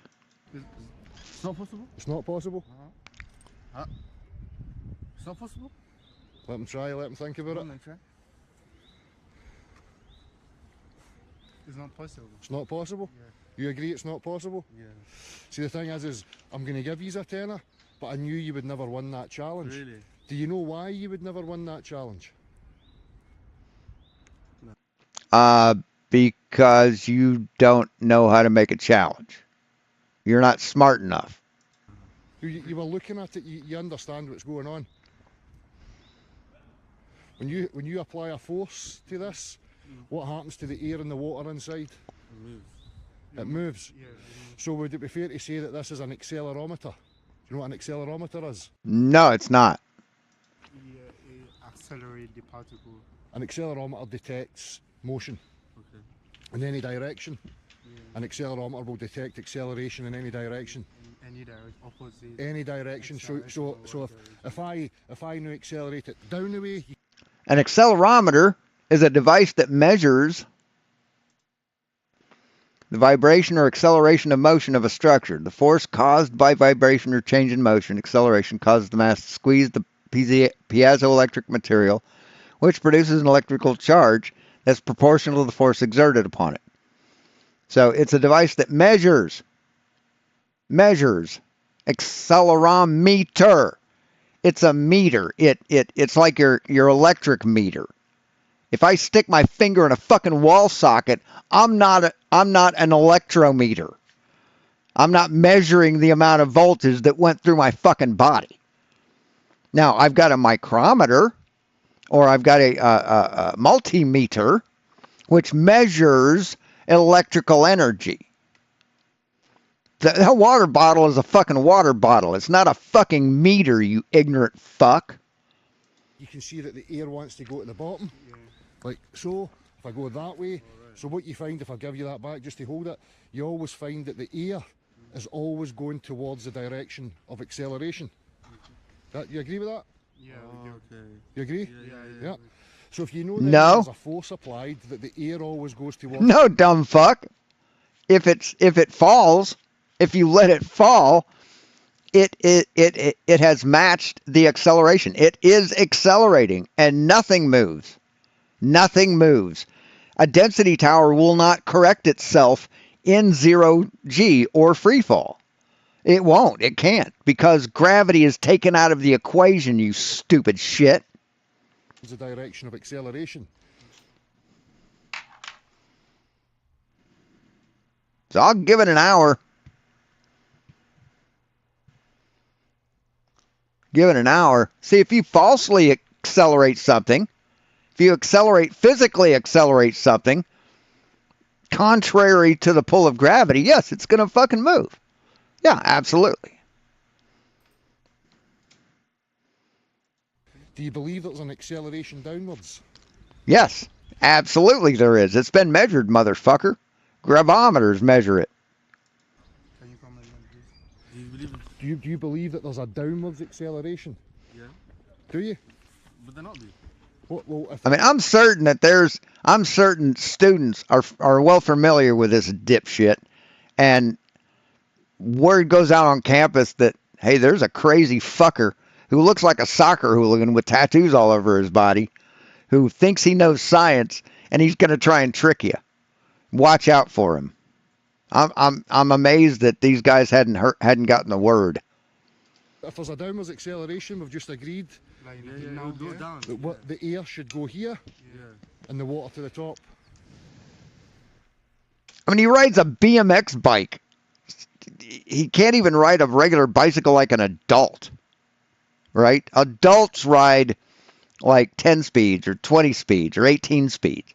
It's not possible? It's not possible? It's not possible? Let him try, let him think about it. Try. It's not possible. It's not possible? Yeah. You agree it's not possible? Yeah. See, the thing is I'm going to give you a tenner, but I knew you would never win that challenge. Really? Do you know why you would never win that challenge? Because you don't know how to make a challenge. You're not smart enough. You were looking at it, you understand what's going on. When you apply a force to this, what happens to the air and the water inside? It moves. It moves. Yeah. So would it be fair to say that this is an accelerometer? Do you know what an accelerometer is? No, it's not. Yeah, it accelerates the particle. An accelerometer detects motion Okay. in any direction. Yeah. An accelerometer will detect acceleration in any direction. In any direction, opposite. Any direction. So if I now accelerate it down the way, An accelerometer is a device that measures the vibration or acceleration of motion of a structure. The force caused by vibration or change in motion, acceleration, causes the mass to squeeze the piezoelectric material, which produces an electrical charge that's proportional to the force exerted upon it. So it's a device that measures. Accelerometer. It's a meter. It's like your electric meter. If I stick my finger in a fucking wall socket, I'm not an electrometer. I'm not measuring the amount of voltage that went through my fucking body. Now, I've got a micrometer, or I've got a multimeter, which measures electrical energy. The water bottle is a fucking water bottle. It's not a fucking meter, you ignorant fuck. you can see that the air wants to go to the bottom. Like so. If I go that way, so what you find, if I give you that back just to hold it, you always find that the air is always going towards the direction of acceleration. You agree with that? Yeah, we do. Okay. You agree? Yeah. So if you know that No. there's a force applied, that the air always goes towards... No, dumb fuck. If it falls, if you let it fall, it has matched the acceleration. It is accelerating, and nothing moves. Nothing moves. A density tower will not correct itself in 0G or free fall. It won't. It can't, because gravity is taken out of the equation, you stupid shit. the direction of acceleration. So I'll give it an hour. Give it an hour. See, if you falsely accelerate something, if you physically accelerate something, contrary to the pull of gravity, yes, it's going to fucking move. Yeah, absolutely. Do you believe there's an acceleration downwards? Yes, absolutely there is. It's been measured, motherfucker. Gravimeters measure it. Can you come again, please? Do you believe that there's a downwards acceleration? Yeah. Do you? But they're not do. Well, if I mean, I'm certain students are well familiar with this dipshit, and word goes out on campus that, hey, there's a crazy fucker who looks like a soccer hooligan with tattoos all over his body, who thinks he knows science, and he's going to try and trick you. Watch out for him. I'm amazed that these guys hadn't gotten the word. if there's a downwards acceleration, we've just agreed that what the air should go here, and the water to the top. I mean, he rides a BMX bike. He can't even ride a regular bicycle like an adult, right? Adults ride like 10 speeds or 20 speeds or 18 speeds.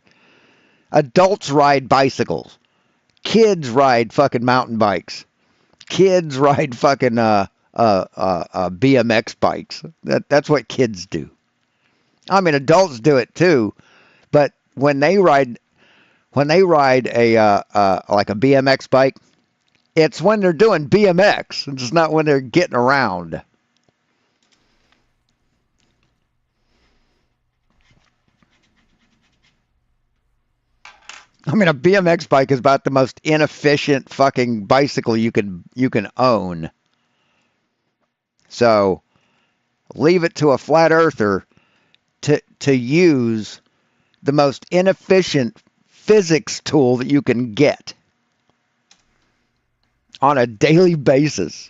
Adults ride bicycles. Kids ride fucking mountain bikes. Kids ride fucking BMX bikes. That's what kids do. I mean, adults do it too, but when they ride a like a BMX bike, it's when they're doing BMX. It's not when they're getting around. I mean, a BMX bike is about the most inefficient fucking bicycle you can own. So, leave it to a flat earther to use the most inefficient physics tool that you can get on a daily basis.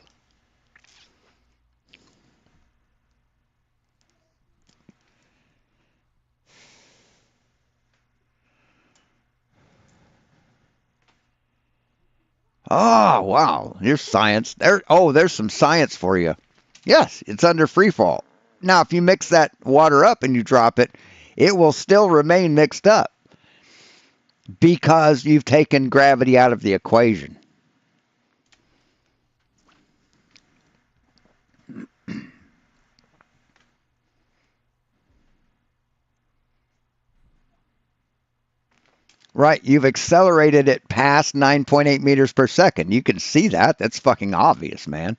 Oh, wow. Here's science. There's some science for you. Yes, it's under free fall. Now, if you mix that water up and you drop it, it will still remain mixed up because you've taken gravity out of the equation. Right, you've accelerated it past 9.8 meters per second. You can see that. That's fucking obvious, man.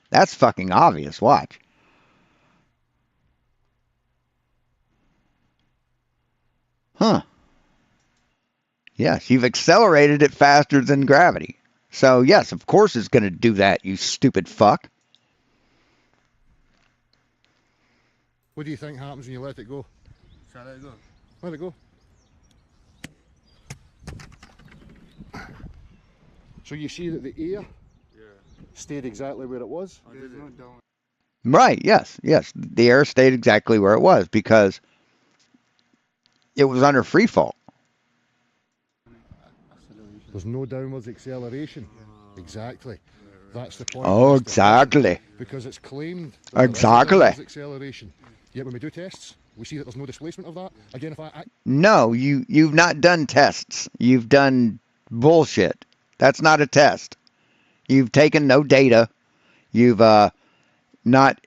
That's fucking obvious. Watch. Huh. Yes, you've accelerated it faster than gravity. So, yes, of course it's going to do that, you stupid fuck. What do you think happens when you let it go? Shall I let it go? Let it go. So you see that the air stayed exactly where it was? Right, yes. The air stayed exactly where it was because it was under free fall. There's no downwards acceleration. Exactly. That's the point. Oh, exactly. Because it's claimed that Exactly. there is a downwards acceleration. Yet when we do tests, we see that there's no displacement of that. Again, if I No, you've not done tests. You've done bullshit. That's not a test. You've taken no data. You've not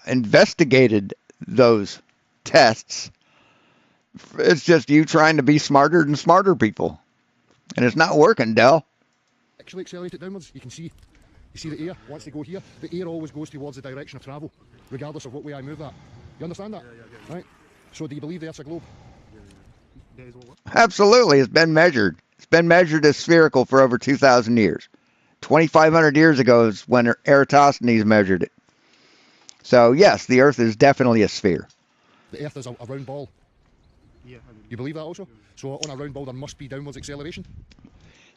investigated those tests. It's just you trying to be smarter than smarter people. And it's not working, Del. actually accelerate it downwards, you can see. You see the air, once they go here, the air always goes towards the direction of travel, regardless of what way I move that. You understand that? Yeah. Right? So do you believe the Earth's a globe? Absolutely, it's been measured. It's been measured as spherical for over 2,000 years. 2,500 years ago is when Eratosthenes measured it. So yes, the Earth is definitely a sphere. The Earth is a round ball. Yeah. You believe that also? So on a round ball there must be downwards acceleration?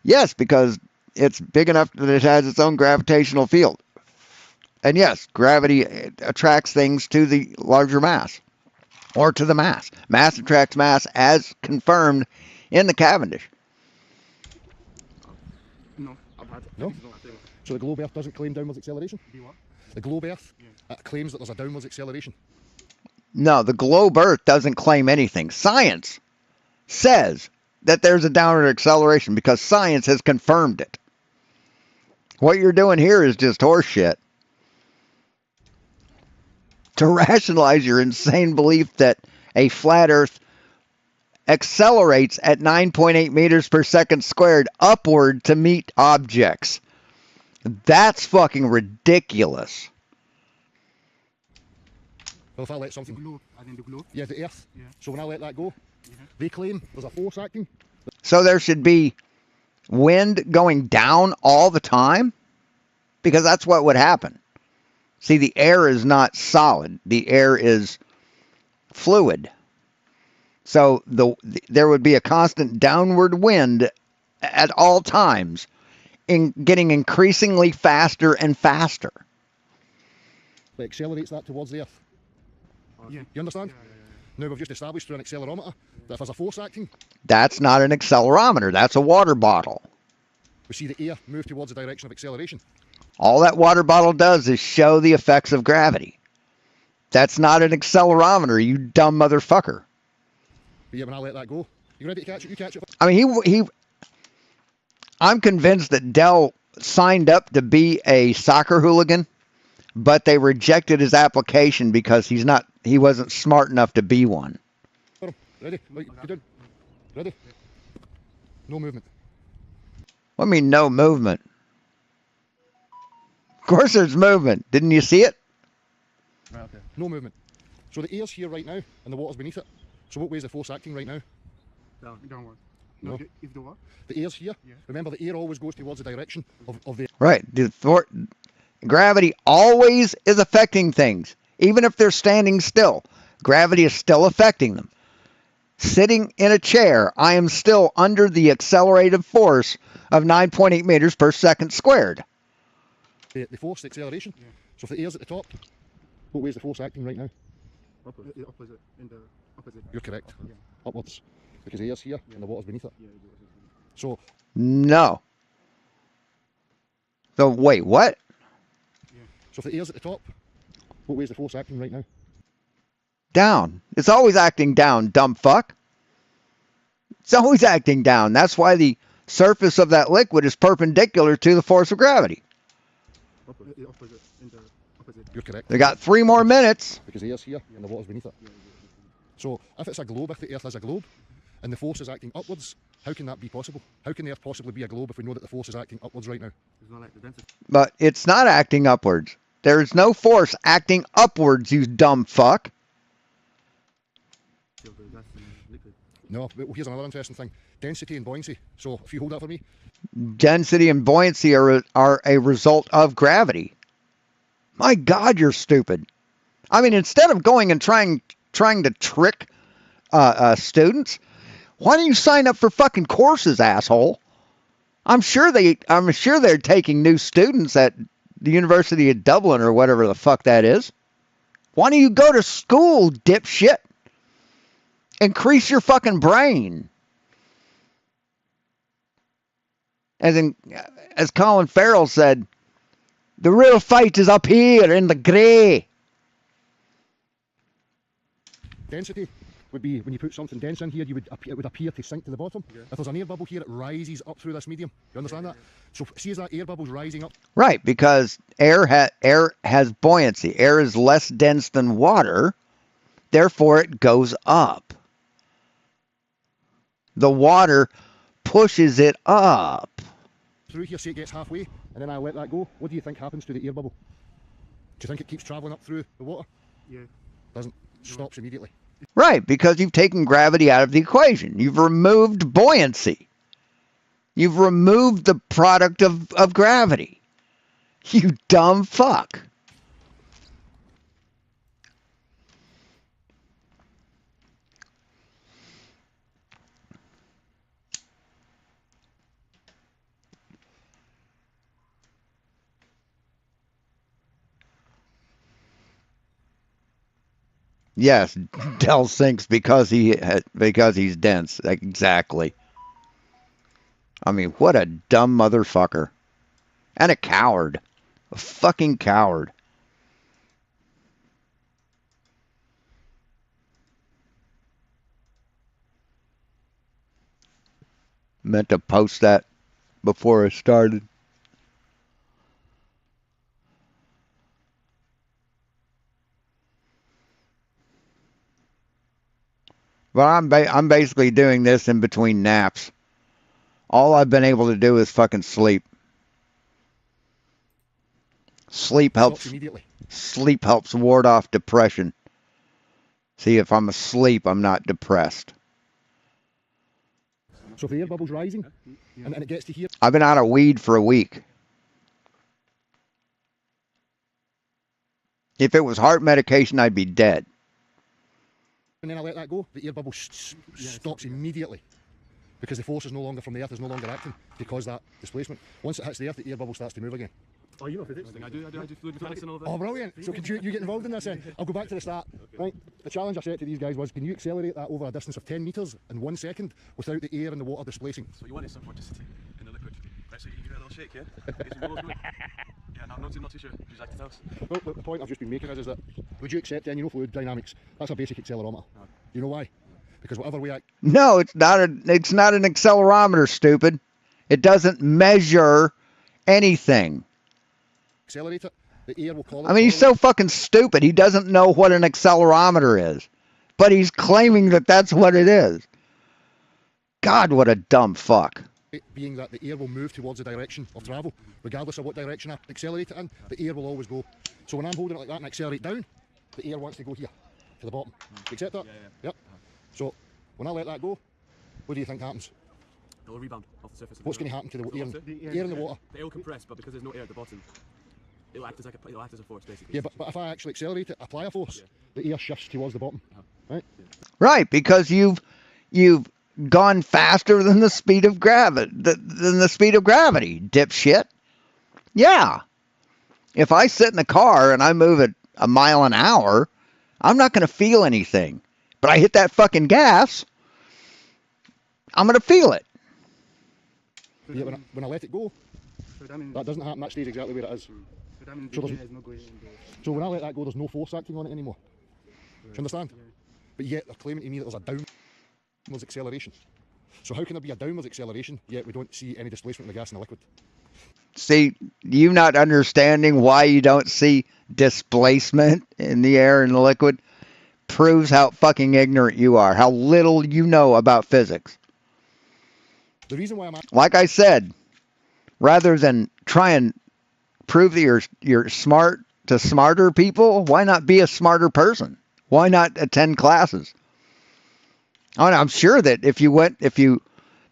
Yes, because it's big enough that it has its own gravitational field. And yes, gravity attracts things to the larger mass, or to the mass. Mass attracts mass as confirmed in the Cavendish. No. So the globe Earth doesn't claim downwards acceleration? The globe Earth claims that there's a downwards acceleration. No, the globe Earth doesn't claim anything. Science says that there's a downward acceleration because science has confirmed it. What you're doing here is just horseshit. To rationalize your insane belief that a flat Earth accelerates at 9.8 meters per second squared upward to meet objects. That's fucking ridiculous. Well, if I let something... The globe, I think the globe. Yeah, the Earth. Yeah. So when I let that go, Yeah. they claim there's a force acting. So there should be wind going down all the time? Because that's what would happen. See, the air is not solid. The air is fluid. So there would be a constant downward wind at all times, getting increasingly faster and faster. It accelerates that towards the Earth. Yeah. You understand? Now we've just established through an accelerometer that if there's a force acting, That's not an accelerometer. That's a water bottle. we see the air move towards the direction of acceleration. All that water bottle does is show the effects of gravity. That's not an accelerometer, you dumb motherfucker. But yeah, when I let that go, you ready to catch it? You catch it. I mean, I'm convinced that Dell signed up to be a soccer hooligan, but they rejected his application because he wasn't smart enough to be one. Ready? Right, you did. Ready? No movement. What do you mean, no movement? Of course there's movement. Didn't you see it? Right, okay. No movement. So the air's here right now, and the water's beneath it. So what way is the force acting right now? Downward. No. If the what? The air's here. Yeah. Remember, the air always goes towards the direction of the... Right. Gravity always is affecting things. Even if they're standing still, gravity is still affecting them. Sitting in a chair, I am still under the accelerated force of 9.8 meters per second squared. The force, the acceleration. Yeah. So if the air's at the top, what way is the force acting right now? Opposite. In the opposite. You're correct. Yeah. Upwards. Because the air's here, and the water's beneath it. Yeah. So, No. So wait, what? so if the air's at the top, what way is the force acting right now? Down. It's always acting down, dumb fuck. It's always acting down. That's why the surface of that liquid is perpendicular to the force of gravity. Opposite. In the opposite. You're correct. They got 3 more minutes. Because the air's here, and the water's beneath it. So if it's a globe, if the Earth is a globe, and the force is acting upwards, how can that be possible? How can the Earth possibly be a globe if we know that the force is acting upwards right now? It's not like the density. But it's not acting upwards. There is no force acting upwards, you dumb fuck. Of the gas and liquid. No, but here's another interesting thing. Density and buoyancy. So if you hold that for me. Density and buoyancy are a result of gravity. My God, you're stupid. I mean, instead of going and trying to trick students, why don't you sign up for fucking courses, asshole? I'm sure they're taking new students at the University of Dublin or whatever the fuck that is. Why don't you go to school, dipshit? Increase your fucking brain. As Colin Farrell said, the real fight is up here in the grey. Density would be when you put something dense in here, it would appear to sink to the bottom. Yeah. If there's an air bubble here, it rises up through this medium. You understand that? So see as that air bubble's rising up. Right, because air has buoyancy. Air is less dense than water, therefore it goes up. The water pushes it up. Through here, say it gets halfway, and then I let that go. What do you think happens to the air bubble? Do you think it keeps travelling up through the water? Yeah. Doesn't. Stops immediately. Right, because you've taken gravity out of the equation. You've removed buoyancy. You've removed the product of gravity. You dumb fuck. Yes, Dell sinks because he's dense. Exactly. I mean, what a dumb motherfucker. And a coward. A fucking coward. Meant to post that before I started. But I'm basically doing this in between naps. All I've been able to do is fucking sleep. Sleep helps ward off depression. See, if I'm asleep, I'm not depressed. So if the air bubble's rising and it gets to here, I've been out of weed for a week. If it was heart medication, I'd be dead. and then I let that go, the air bubble stops immediately. Because the force is no longer from the earth, is no longer acting to cause that displacement. Once it hits the earth, the air bubble starts to move again. Oh, you know physics? I do fluid mechanics and all that. Oh, brilliant. So can you get involved in this then? I'll go back to the start. Okay. Right. The challenge I set to these guys was, can you accelerate that over a distance of 10 metres in 1 second without the air and the water displacing? So you wanted some vorticity in the liquid. Right, so you give it a little shake, yeah? Get some bubbles going. Yeah, no, I'm not too sure. Would you like to tell us? Well, the point I've just been making is that, would you accept then, you know, fluid dynamics? That's a basic accelerometer. No. You know why? Because whatever we act... No, it's not an accelerometer, stupid. It doesn't measure anything. Accelerate it, the air will call it. I mean, he's so fucking stupid. He doesn't know what an accelerometer is. But he's claiming that that's what it is. God, what a dumb fuck. Being that the air will move towards the direction of travel, regardless of what direction I accelerate it in, the air will always go. So when I'm holding it like that and accelerate down, the air wants to go here, to the bottom. You accept that? Yeah. Yep. So when I let that go, what do you think happens? It'll rebound off the surface. What's going to happen to the air in the water? It'll compress, but because there's no air at the bottom, it'll act as a force, basically. Yeah, but if I actually accelerate it, apply a force, the air shifts towards the bottom, right? Right, because you've gone faster than the speed of gravity, dipshit. Yeah. If I sit in the car and I move at a mile an hour, I'm not going to feel anything. But I hit that fucking gas, I'm going to feel it. Yeah, when I let it go, that doesn't happen. That stays exactly where it is. So when I let that go, there's no force acting on it anymore. Do you understand? But yet they're claiming to me that there's a downwards acceleration. So how can there be a downwards acceleration, yet we don't see any displacement in the gas and the liquid? See, you not understanding why you don't see displacement in the air and the liquid proves how fucking ignorant you are, how little you know about physics. The reason why I'm like I said, rather than try and prove that you're smart to smarter people, why not be a smarter person? Why not attend classes? I'm sure that if you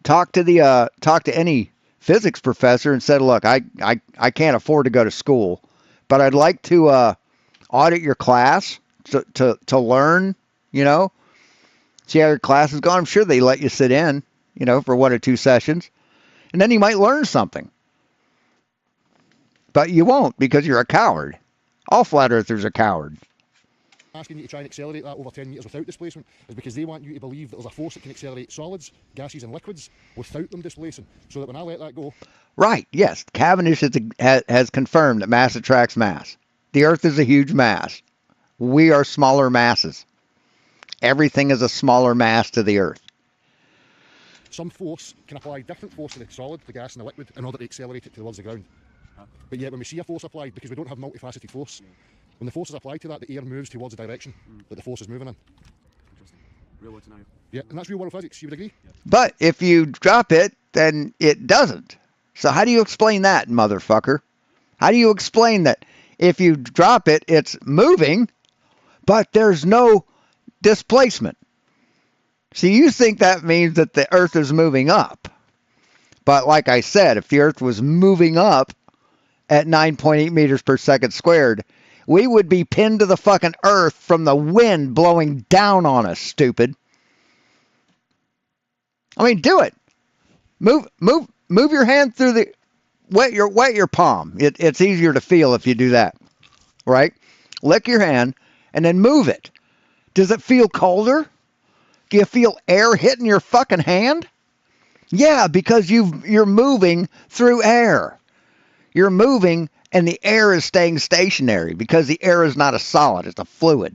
talk to any physics professor and said, look, I can't afford to go to school, but I'd like to audit your class to learn, see how your class is going. I'm sure they let you sit in, for 1 or 2 sessions, and then you might learn something. But you won't, because you're a coward. All flat earthers are cowards. Asking you to try and accelerate that over 10 meters without displacement is because they want you to believe that there's a force that can accelerate solids, gases and liquids without them displacing, so that when I let that go... Right, yes. Cavendish has confirmed that mass attracts mass. The Earth is a huge mass. We are smaller masses. Everything is a smaller mass to the Earth. Some force can apply different force to the solid, the gas and the liquid in order to accelerate it towards the ground. But yet when we see a force applied, because we don't have multifaceted force, when the force is applied to that, the air moves towards the direction that the force is moving in. Interesting. Real world scenario. Yeah, and that's real world physics, you would agree? But if you drop it, then it doesn't. So how do you explain that, motherfucker? How do you explain that if you drop it, it's moving, but there's no displacement? See, you think that means that the Earth is moving up. But like I said, if the Earth was moving up at 9.8 meters per second squared, we would be pinned to the fucking Earth from the wind blowing down on us, stupid. I mean, do it. Move your hand through the wet your palm. It's easier to feel if you do that, right? Lick your hand and then move it. Does it feel colder? Do you feel air hitting your fucking hand? Yeah, because you're moving through air. You're moving and the air is staying stationary because the air is not a solid, it's a fluid.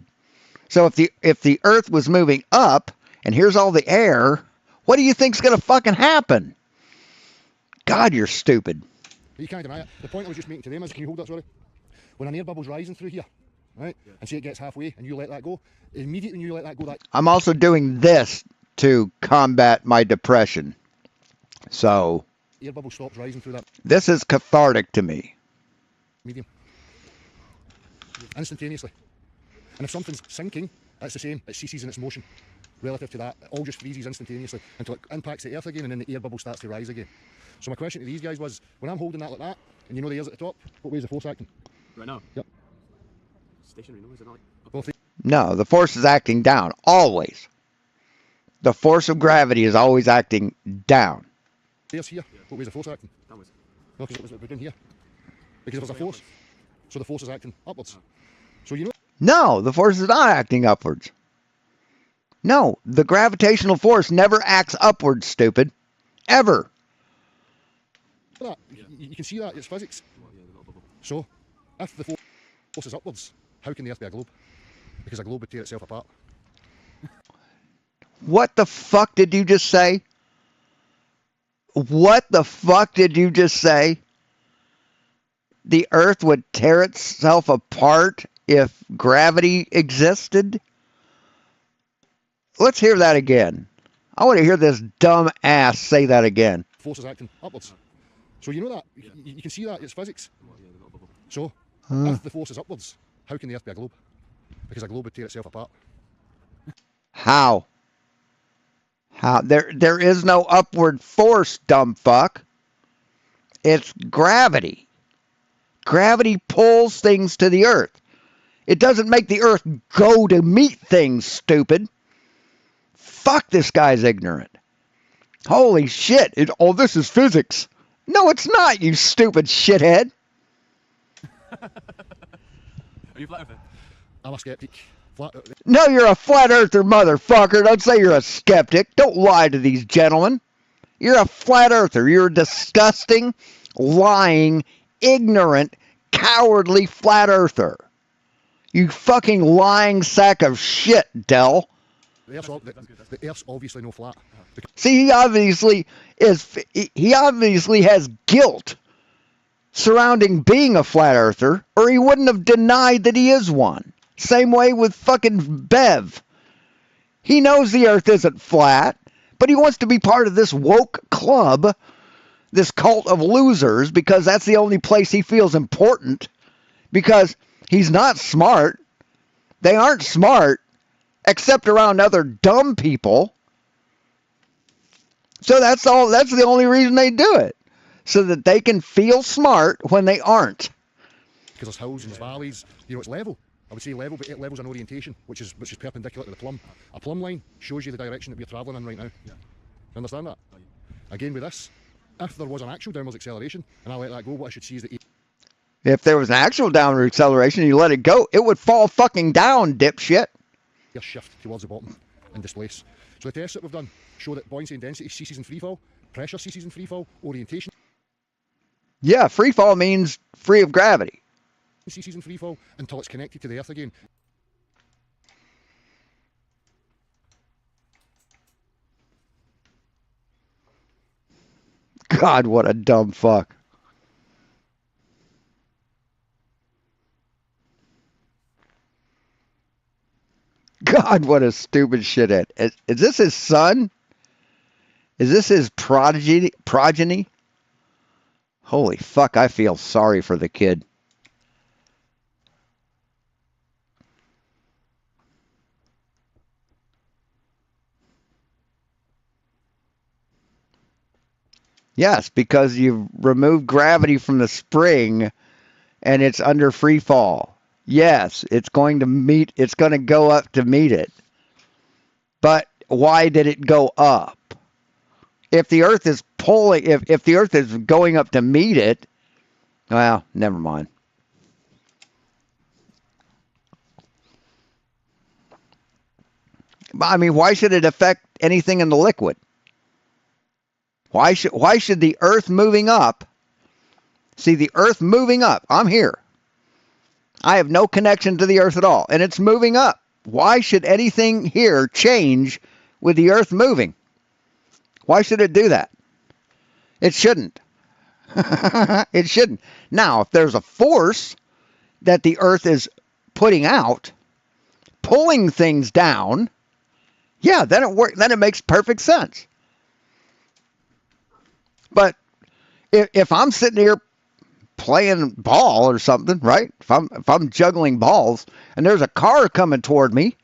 So if the Earth was moving up and here's all the air, what do you think's going to fucking happen? God, you're stupid. You can't deny it. The point I was just making to them is, can you hold that, sorry? When an air bubble's rising through here, right, and say it gets halfway and you let that go, immediately when you let that go, I'm also doing this to combat my depression. So air bubble stops rising through that. This is cathartic to me. Medium. Instantaneously. And if something's sinking That's the same. It ceases in its motion relative to that. It all just freezes instantaneously until it impacts the earth again, and then the air bubble starts to rise again. So my question to these guys was, when I'm holding that like that, and you know the air's at the top, what way is the force acting? Right now? Yep. Stationary, no? Is it not like... Well, No, the force is acting down, always. The force of gravity is always acting down. there's here. What way is the force acting? Downwards. No, because it was in here. Because it was a force. So the force is acting upwards. So you know... No, the force is not acting upwards. No, the gravitational force never acts upwards, stupid. Ever. that. You can see that, it's physics. So, if the force is upwards, how can the Earth be a globe? Because a globe would tear itself apart. What the fuck did you just say? What the fuck did you just say? The Earth would tear itself apart if gravity existed? Let's hear that again. I want to hear this dumb ass say that again. Force is acting upwards. So you know that. You can see that, it's physics. So, if the force is upwards, how can the Earth be a globe? Because a globe would tear itself apart. How? How? There is no upward force, dumb fuck. It's gravity. Gravity pulls things to the Earth. It doesn't make the Earth go to meet things, stupid. Fuck, this guy's ignorant. Holy shit. Oh, this is physics. No, it's not, you stupid shithead. Are you flat earther? I'm a skeptic. No, you're a flat earther, motherfucker. Don't say you're a skeptic. Don't lie to these gentlemen. You're a flat earther. You're a disgusting, lying, ignorant, cowardly flat earther. You fucking lying sack of shit, Dell. The Earth's obviously no flat. See, he obviously has guilt surrounding being a flat earther, or he wouldn't have denied that he is one. Same way with fucking Bev. He knows the Earth isn't flat, but he wants to be part of this woke club, this cult of losers, because that's the only place he feels important, because he's not smart. They aren't smart, except around other dumb people. So that's the only reason they do it, so that they can feel smart when they aren't. Because there's hills and there's valleys, you know, it's level. I would say level, but it levels an orientation, which is perpendicular to the plumb. A plumb line shows you the direction that we're travelling in right now. Yeah. You understand that? Oh, yeah. Again with this, if there was an actual downwards acceleration, and I let that go, what I should see is that if there was an actual downward acceleration and you let it go, it would fall fucking down, dipshit. Shift towards the bottom and displace. So the tests that we've done show that buoyancy and density ceases in freefall, pressure ceases in freefall, orientation. Yeah, freefall means free of gravity. Ceases in freefall until it's connected to the Earth again. God, what a dumb fuck. God, what a stupid shithead. Is this his son? Is this his progeny? Holy fuck, I feel sorry for the kid. Yes, because you've removed gravity from the spring and it's under free fall. Yes, it's going to go up to meet it. But why did it go up? If the Earth is pulling, if the Earth is going up to meet it, well, never mind. I mean, why should it affect anything in the liquid? Why should the Earth moving up? See, the Earth moving up. I'm here. I have no connection to the Earth at all, and it's moving up. Why should anything here change with the Earth moving? Why should it do that? It shouldn't. It shouldn't. Now, if there's a force that the Earth is putting out, pulling things down, yeah, then it makes perfect sense. But if I'm sitting here playing ball or something, right? If I'm juggling balls and there's a car coming toward me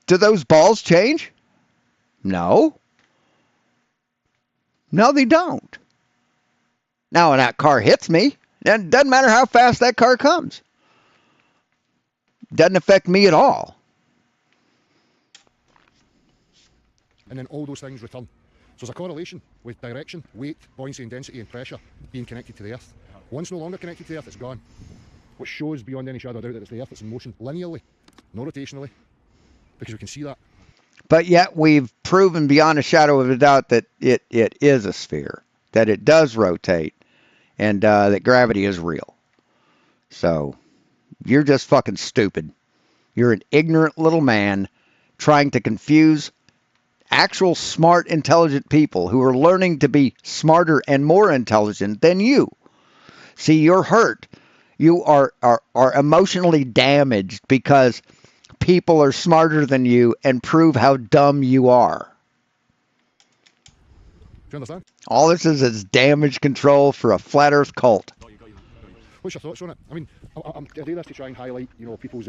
Do those balls change? No. No, they don't. Now, when that car hits me, it doesn't matter how fast that car comes. Doesn't affect me at all. And then all those things return. So there's a correlation with direction, weight, buoyancy and density and pressure being connected to the Earth. Once no longer connected to the Earth, it's gone. Which shows beyond any shadow of doubt that it's the Earth that's in motion linearly, not rotationally, because we can see that. But yet we've proven beyond a shadow of a doubt that it is a sphere, that it does rotate, and that gravity is real. So you're just fucking stupid. You're an ignorant little man trying to confuse actual smart, intelligent people who are learning to be smarter and more intelligent than you. See, you're hurt. You are emotionally damaged because people are smarter than you and prove how dumb you are. Do you understand? All this is damage control for a flat earth cult. What's your thoughts on it? I mean, I do this to try and highlight, people's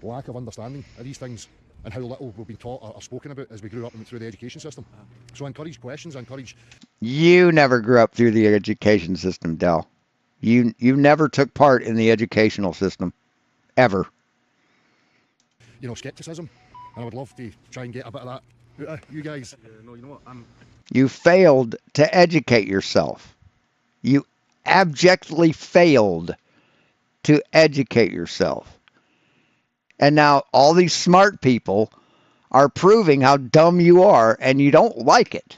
lack of understanding of these things and how little we've been taught or spoken about as we grew up and through the education system. So I encourage questions, I encourage... You never grew up through the education system, Del. You never took part in the educational system. Ever. Skepticism. And I would love to try and get a bit of that. You guys... No, you know what? You failed to educate yourself. You abjectly failed to educate yourself. And now all these smart people are proving how dumb you are, and you don't like it.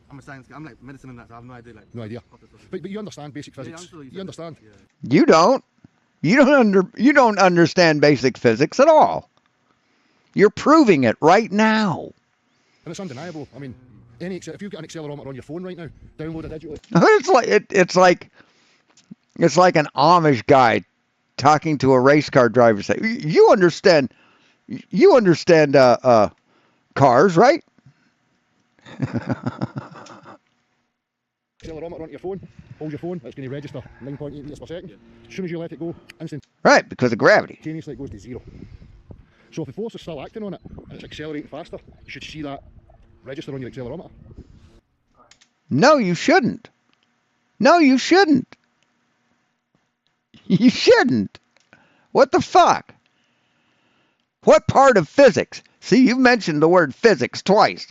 I'm a science guy. I'm like medicine and that, so I have no idea. No idea. But you understand basic physics. You understand. You don't. You don't understand basic physics at all. You're proving it right now. And it's undeniable. I mean, if you've got an accelerometer on your phone right now, download it digitally. It's like an Amish guy talking to a race car driver. Say, you understand cars, right? Accelerometer onto your phone. Hold your phone. It's going to register 9.8 meters per second. As soon as you let it go, instant. Right, because of gravity. Instantaneously it goes to 0. So if the force is still acting on it and it's accelerating faster, you should see that register on your accelerometer. No, you shouldn't. No, you shouldn't. You shouldn't. What the fuck? What part of physics? See, you've mentioned the word physics twice.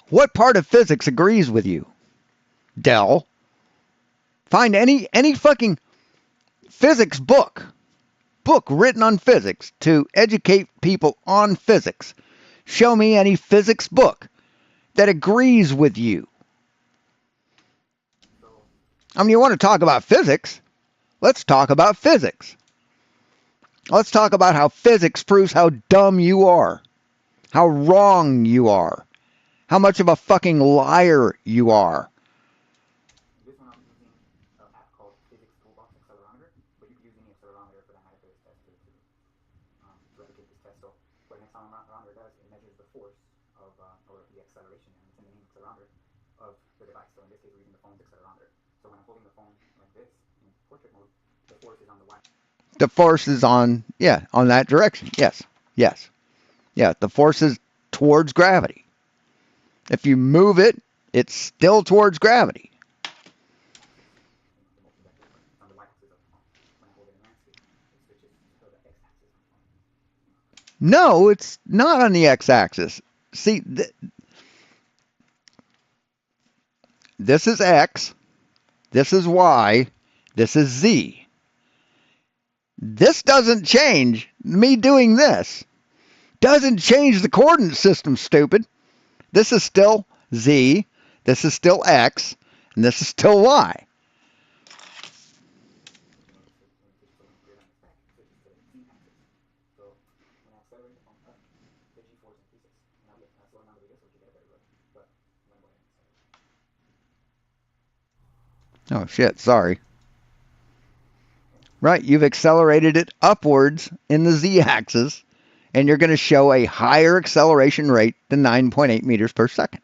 What part of physics agrees with you, Del? Find any fucking physics book written on physics to educate people on physics. Show me any physics book that agrees with you. I mean, you want to talk about physics? Let's talk about physics. Let's talk about how physics proves how dumb you are, how wrong you are, how much of a fucking liar you are. This one I'm using an app called Physics Toolbox Accelerometer, but you can use any accelerometer for that matter for this test to replicate this test. So what an accelerometer does, it measures the force of, or the acceleration, and it's in the name accelerometer, of the device. So in this case, we're using the phone's accelerometer. So when I'm holding the phone like this, in portrait mode, the force is on the Y. The force is on that direction. Yes. Yeah, the force is towards gravity. If you move it, it's still towards gravity. No, it's not on the x-axis. See, this is x, this is y, this is z. This doesn't change. Me doing this doesn't change the coordinate system, stupid. This is still z, this is still x, and this is still y. Oh shit, sorry. Right, you've accelerated it upwards in the z-axis, and you're going to show a higher acceleration rate than 9.8 meters per second.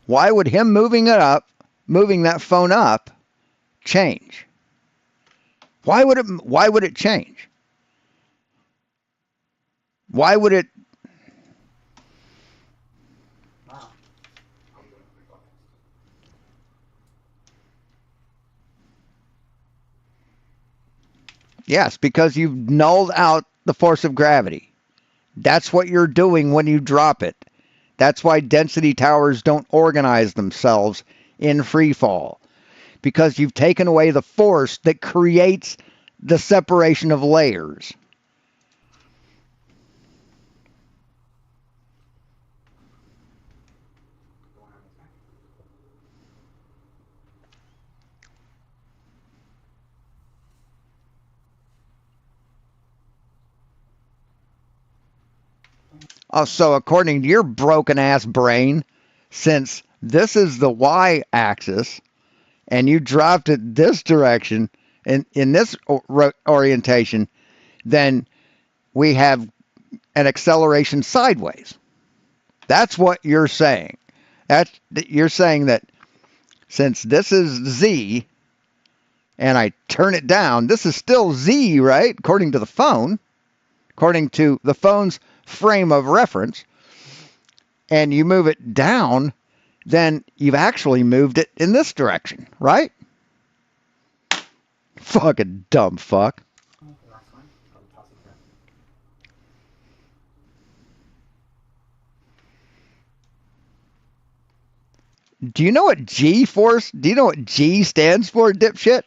Why would him moving that phone up, change? Why would it change? Why would it? Yes, because you've nulled out the force of gravity. That's what you're doing when you drop it. That's why density towers don't organize themselves in free fall. Because you've taken away the force that creates the separation of layers. Oh, so according to your broken ass brain, since this is the y-axis and you dropped it this direction in this orientation, then we have an acceleration sideways. That's what you're saying. You're saying that since this is z and I turn it down, this is still z, right? According to the phone, according to the phone's frame of reference, and you move it down, then you've actually moved it in this direction, right? Fucking dumb fuck. Do you know what G-force? Do you know what G stands for, dipshit?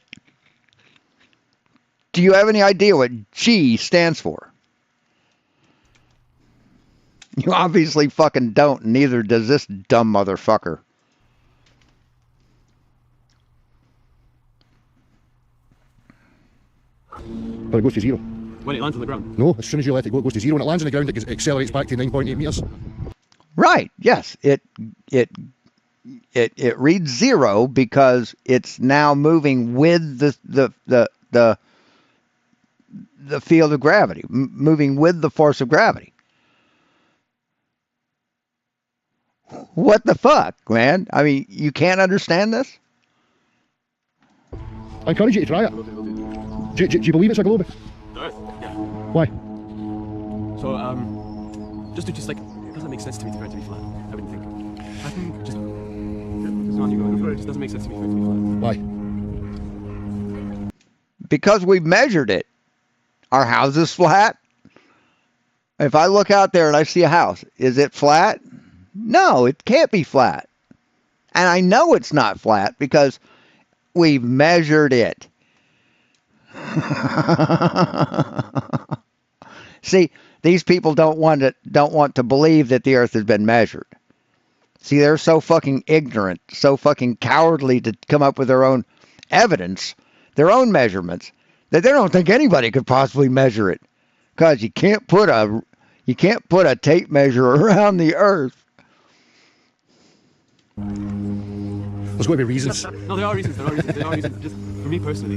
Do you have any idea what G stands for? You obviously fucking don't, and neither does this dumb motherfucker. But it goes to zero. When it lands on the ground? No, as soon as you let it go, it goes to zero. When it lands on the ground, it accelerates back to 9.8 meters. Right, yes. It reads zero because it's now moving with the field of gravity, moving with the force of gravity. What the fuck, man? I mean, you can't understand this? I encourage you to try it. Do you believe it's a globe? The Earth, yeah. Why? So, just like, it doesn't make sense to me for it to be flat. I wouldn't think. I think just on you go for it. It just doesn't make sense to me for it to be flat. Why? Because we measured it. Our house is flat. If I look out there and I see a house, is it flat? No, it can't be flat. And I know it's not flat because we've measured it. See, these people don't want to believe that the earth has been measured. See, they're so fucking ignorant, so fucking cowardly to come up with their own evidence, their own measurements, that they don't think anybody could possibly measure it. Because you can't put a tape measure around the earth. There's got to be reasons. No, there are reasons. Just for me personally,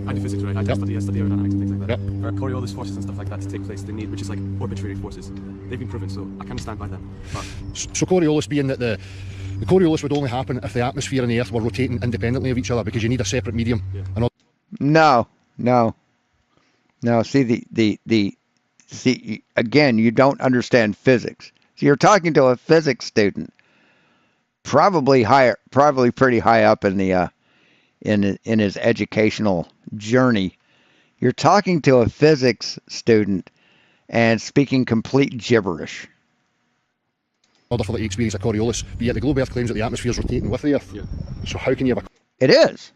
I do physics, right? I study aerodynamics and things like that. For Coriolis forces and stuff like that to take place, they need, which is like arbitrary forces. They've been proven, so I kind of stand by them. But so Coriolis being that the Coriolis would only happen if the atmosphere and the Earth were rotating independently of each other, because you need a separate medium. Yeah. And all. No. See, again, you don't understand physics. So you're talking to a physics student, probably pretty high up in the in his educational journey. You're talking to a physics student and speaking complete gibberish. Order for the experience of Coriolis, but yet the globe Earth claims that the atmosphere is rotating with the Earth. Yeah. So how can you have a... It is.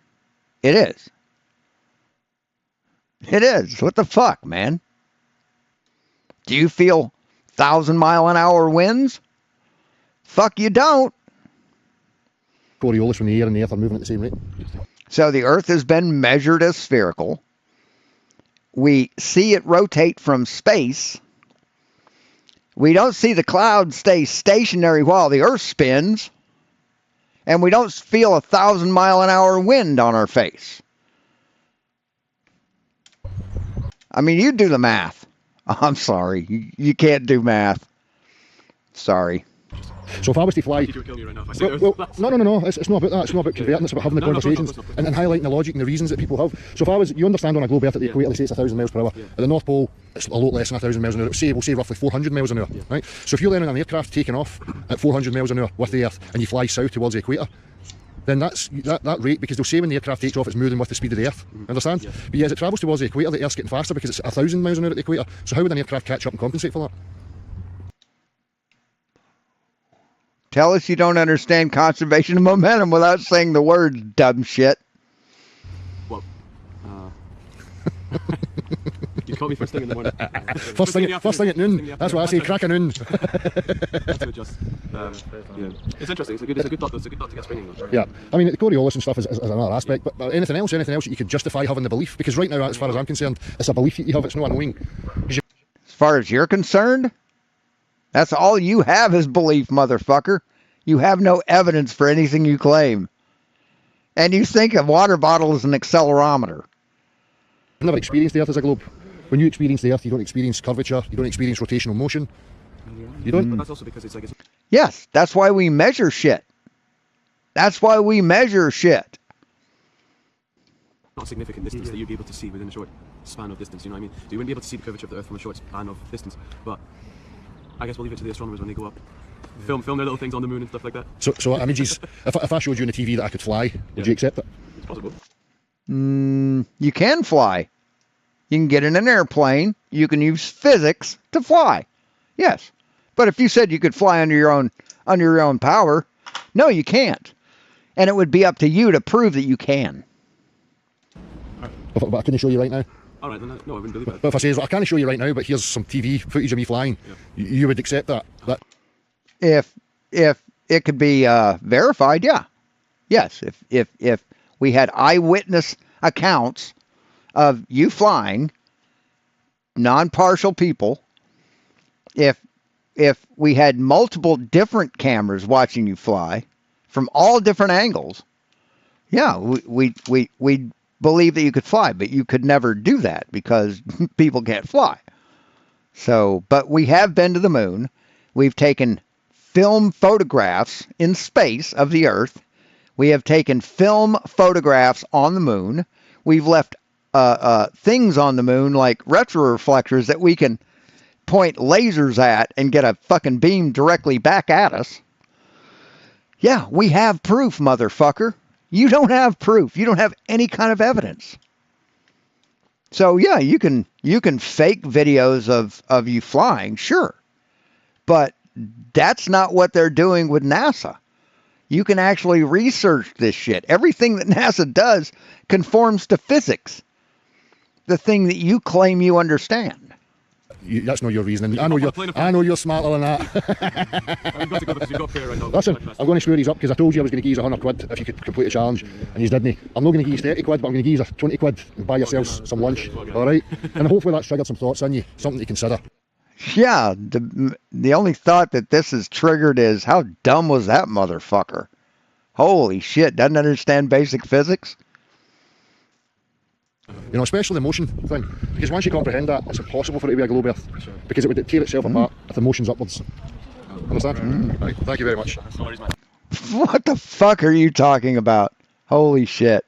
What the fuck, man? Do you feel 1,000-mile-an-hour winds? Fuck, you don't. Coriolis when the air and the Earth are moving at the same rate. So the Earth has been measured as spherical. We see it rotate from space. We don't see the clouds stay stationary while the Earth spins. And we don't feel 1,000-mile-an-hour wind on our face. I mean, you do the math. I'm sorry. You can't do math. Sorry. So if I was to fly, You would kill me right now if I say well, those. no. It's not about that. It's not about converting. It's about having the No, no, of course not, conversations of course not. and highlighting the logic and the reasons that people have. So if I was, you understand on a globe Earth at the equator, they say it's 1,000 miles per hour. At the North Pole, it's a lot less than 1,000 miles an hour. We'll say roughly 400 miles an hour, right? So if you're then in an aircraft taking off at 400 miles an hour with the Earth and you fly south towards the equator, then that's that rate, because they'll say when the aircraft takes off, it's moving with the speed of the Earth. Understand? But yeah, as it travels towards the equator, the Earth's getting faster because it's 1,000 miles an hour at the equator. So how would an aircraft catch up and compensate for that? Tell us you don't understand conservation of momentum without saying the words dumb shit. Well, you call me first thing in the morning. First thing at noon. That's what I say. Crack a noon. That's to adjust. Yeah. It's interesting. It's a good thought. It's a good thought to get springing. Yeah, I mean, the Coriolis and stuff is another aspect, but anything else that you could justify having the belief? Because right now, as far as I'm concerned, it's a belief that you have. It's not a knowing. As far as you're concerned, that's all you have is belief, motherfucker. You have no evidence for anything you claim. And you think a water bottle is an accelerometer. I've never experienced the Earth as a globe. When you experience the Earth, you don't experience curvature, you don't experience rotational motion. You don't? But that's also because it's like... Yes, that's why we measure shit. That's why we measure shit. Not significant distance that you'd be able to see within a short span of distance, you know what I mean? So you wouldn't be able to see the curvature of the Earth from a short span of distance, but I guess we'll leave it to the astronomers when they go up. Film their little things on the moon and stuff like that. So images, if I showed you on the TV that I could fly, would you accept it? It's possible. You can fly. You can get in an airplane. You can use physics to fly. Yes. But if you said you could fly under your own power, no, you can't. And it would be up to you to prove that you can. But I couldn't show you right now. All right, then no, I wouldn't believe that. But if I say, well, I can't show you right now, but here's some TV footage of me flying, you would accept that? If it could be verified, yeah. Yes, if we had eyewitness accounts of you flying, non-partial people, if we had multiple different cameras watching you fly from all different angles, yeah, we believe that you could fly, but you could never do that because people can't fly. So, but we have been to the moon. We've taken film photographs in space of the Earth. We have taken film photographs on the moon. We've left things on the moon like retroreflectors that we can point lasers at and get a fucking beam directly back at us. Yeah, we have proof, motherfucker. You don't have proof. You don't have any kind of evidence. So yeah, you can fake videos of you flying, sure. But that's not what they're doing with NASA. You can actually research this shit. Everything that NASA does conforms to physics. The thing that you claim you understand. That's not your reasoning. I know you're smarter than that. I've got to go because you've got prayer right now. Listen, I'm going to square these up because I told you I was going to give you 100 quid if you could complete a challenge, and you didn't. I'm not going to give you 30 quid, but I'm going to give you 20 quid and buy yourselves some lunch. All right? And hopefully that's triggered some thoughts in you, something to consider. Yeah, the only thought that this has triggered is how dumb was that motherfucker? Holy shit, doesn't understand basic physics? You know, especially the motion thing. Because once you comprehend that, it's impossible for it to be a globe Earth. Because it would tear itself apart if the motion's upwards. Understand? Right, thank you very much. What the fuck are you talking about? Holy shit.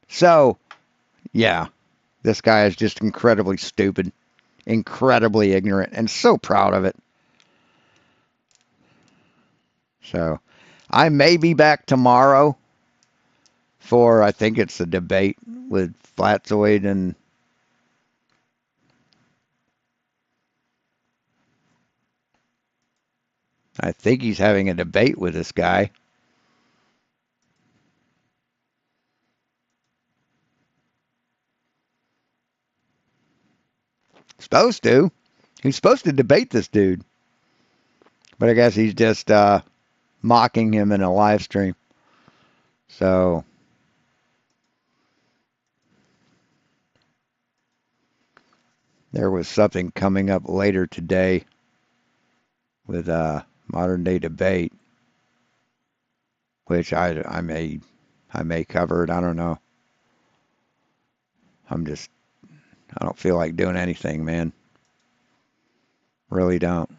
So, yeah, this guy is just incredibly stupid, incredibly ignorant, and so proud of it. So, I may be back tomorrow for, I think it's a debate with Flatzoid and I think he's having a debate with this guy. Supposed to. He's supposed to debate this dude. But I guess he's just mocking him in a live stream. So there was something coming up later today with modern day debate, which I may cover it. I don't know. I don't feel like doing anything, man. Really don't.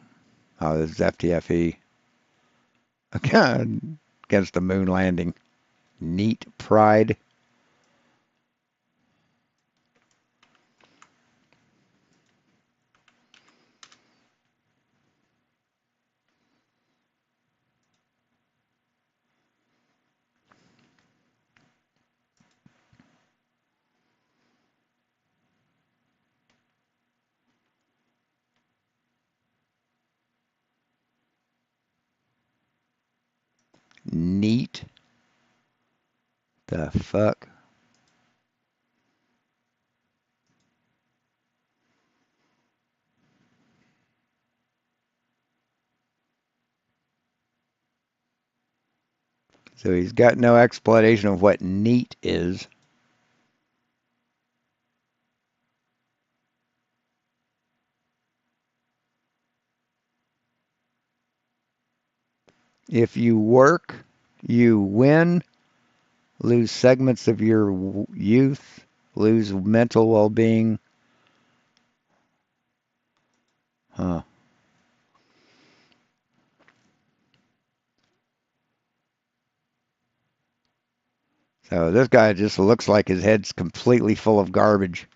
Oh, this is FTFE. Again, against the moon landing. Neat pride. Neat. The fuck? So he's got no explanation of what neat is. If you work, you win, lose segments of your youth, lose mental well-being. Huh. So this guy just looks like his head's completely full of garbage.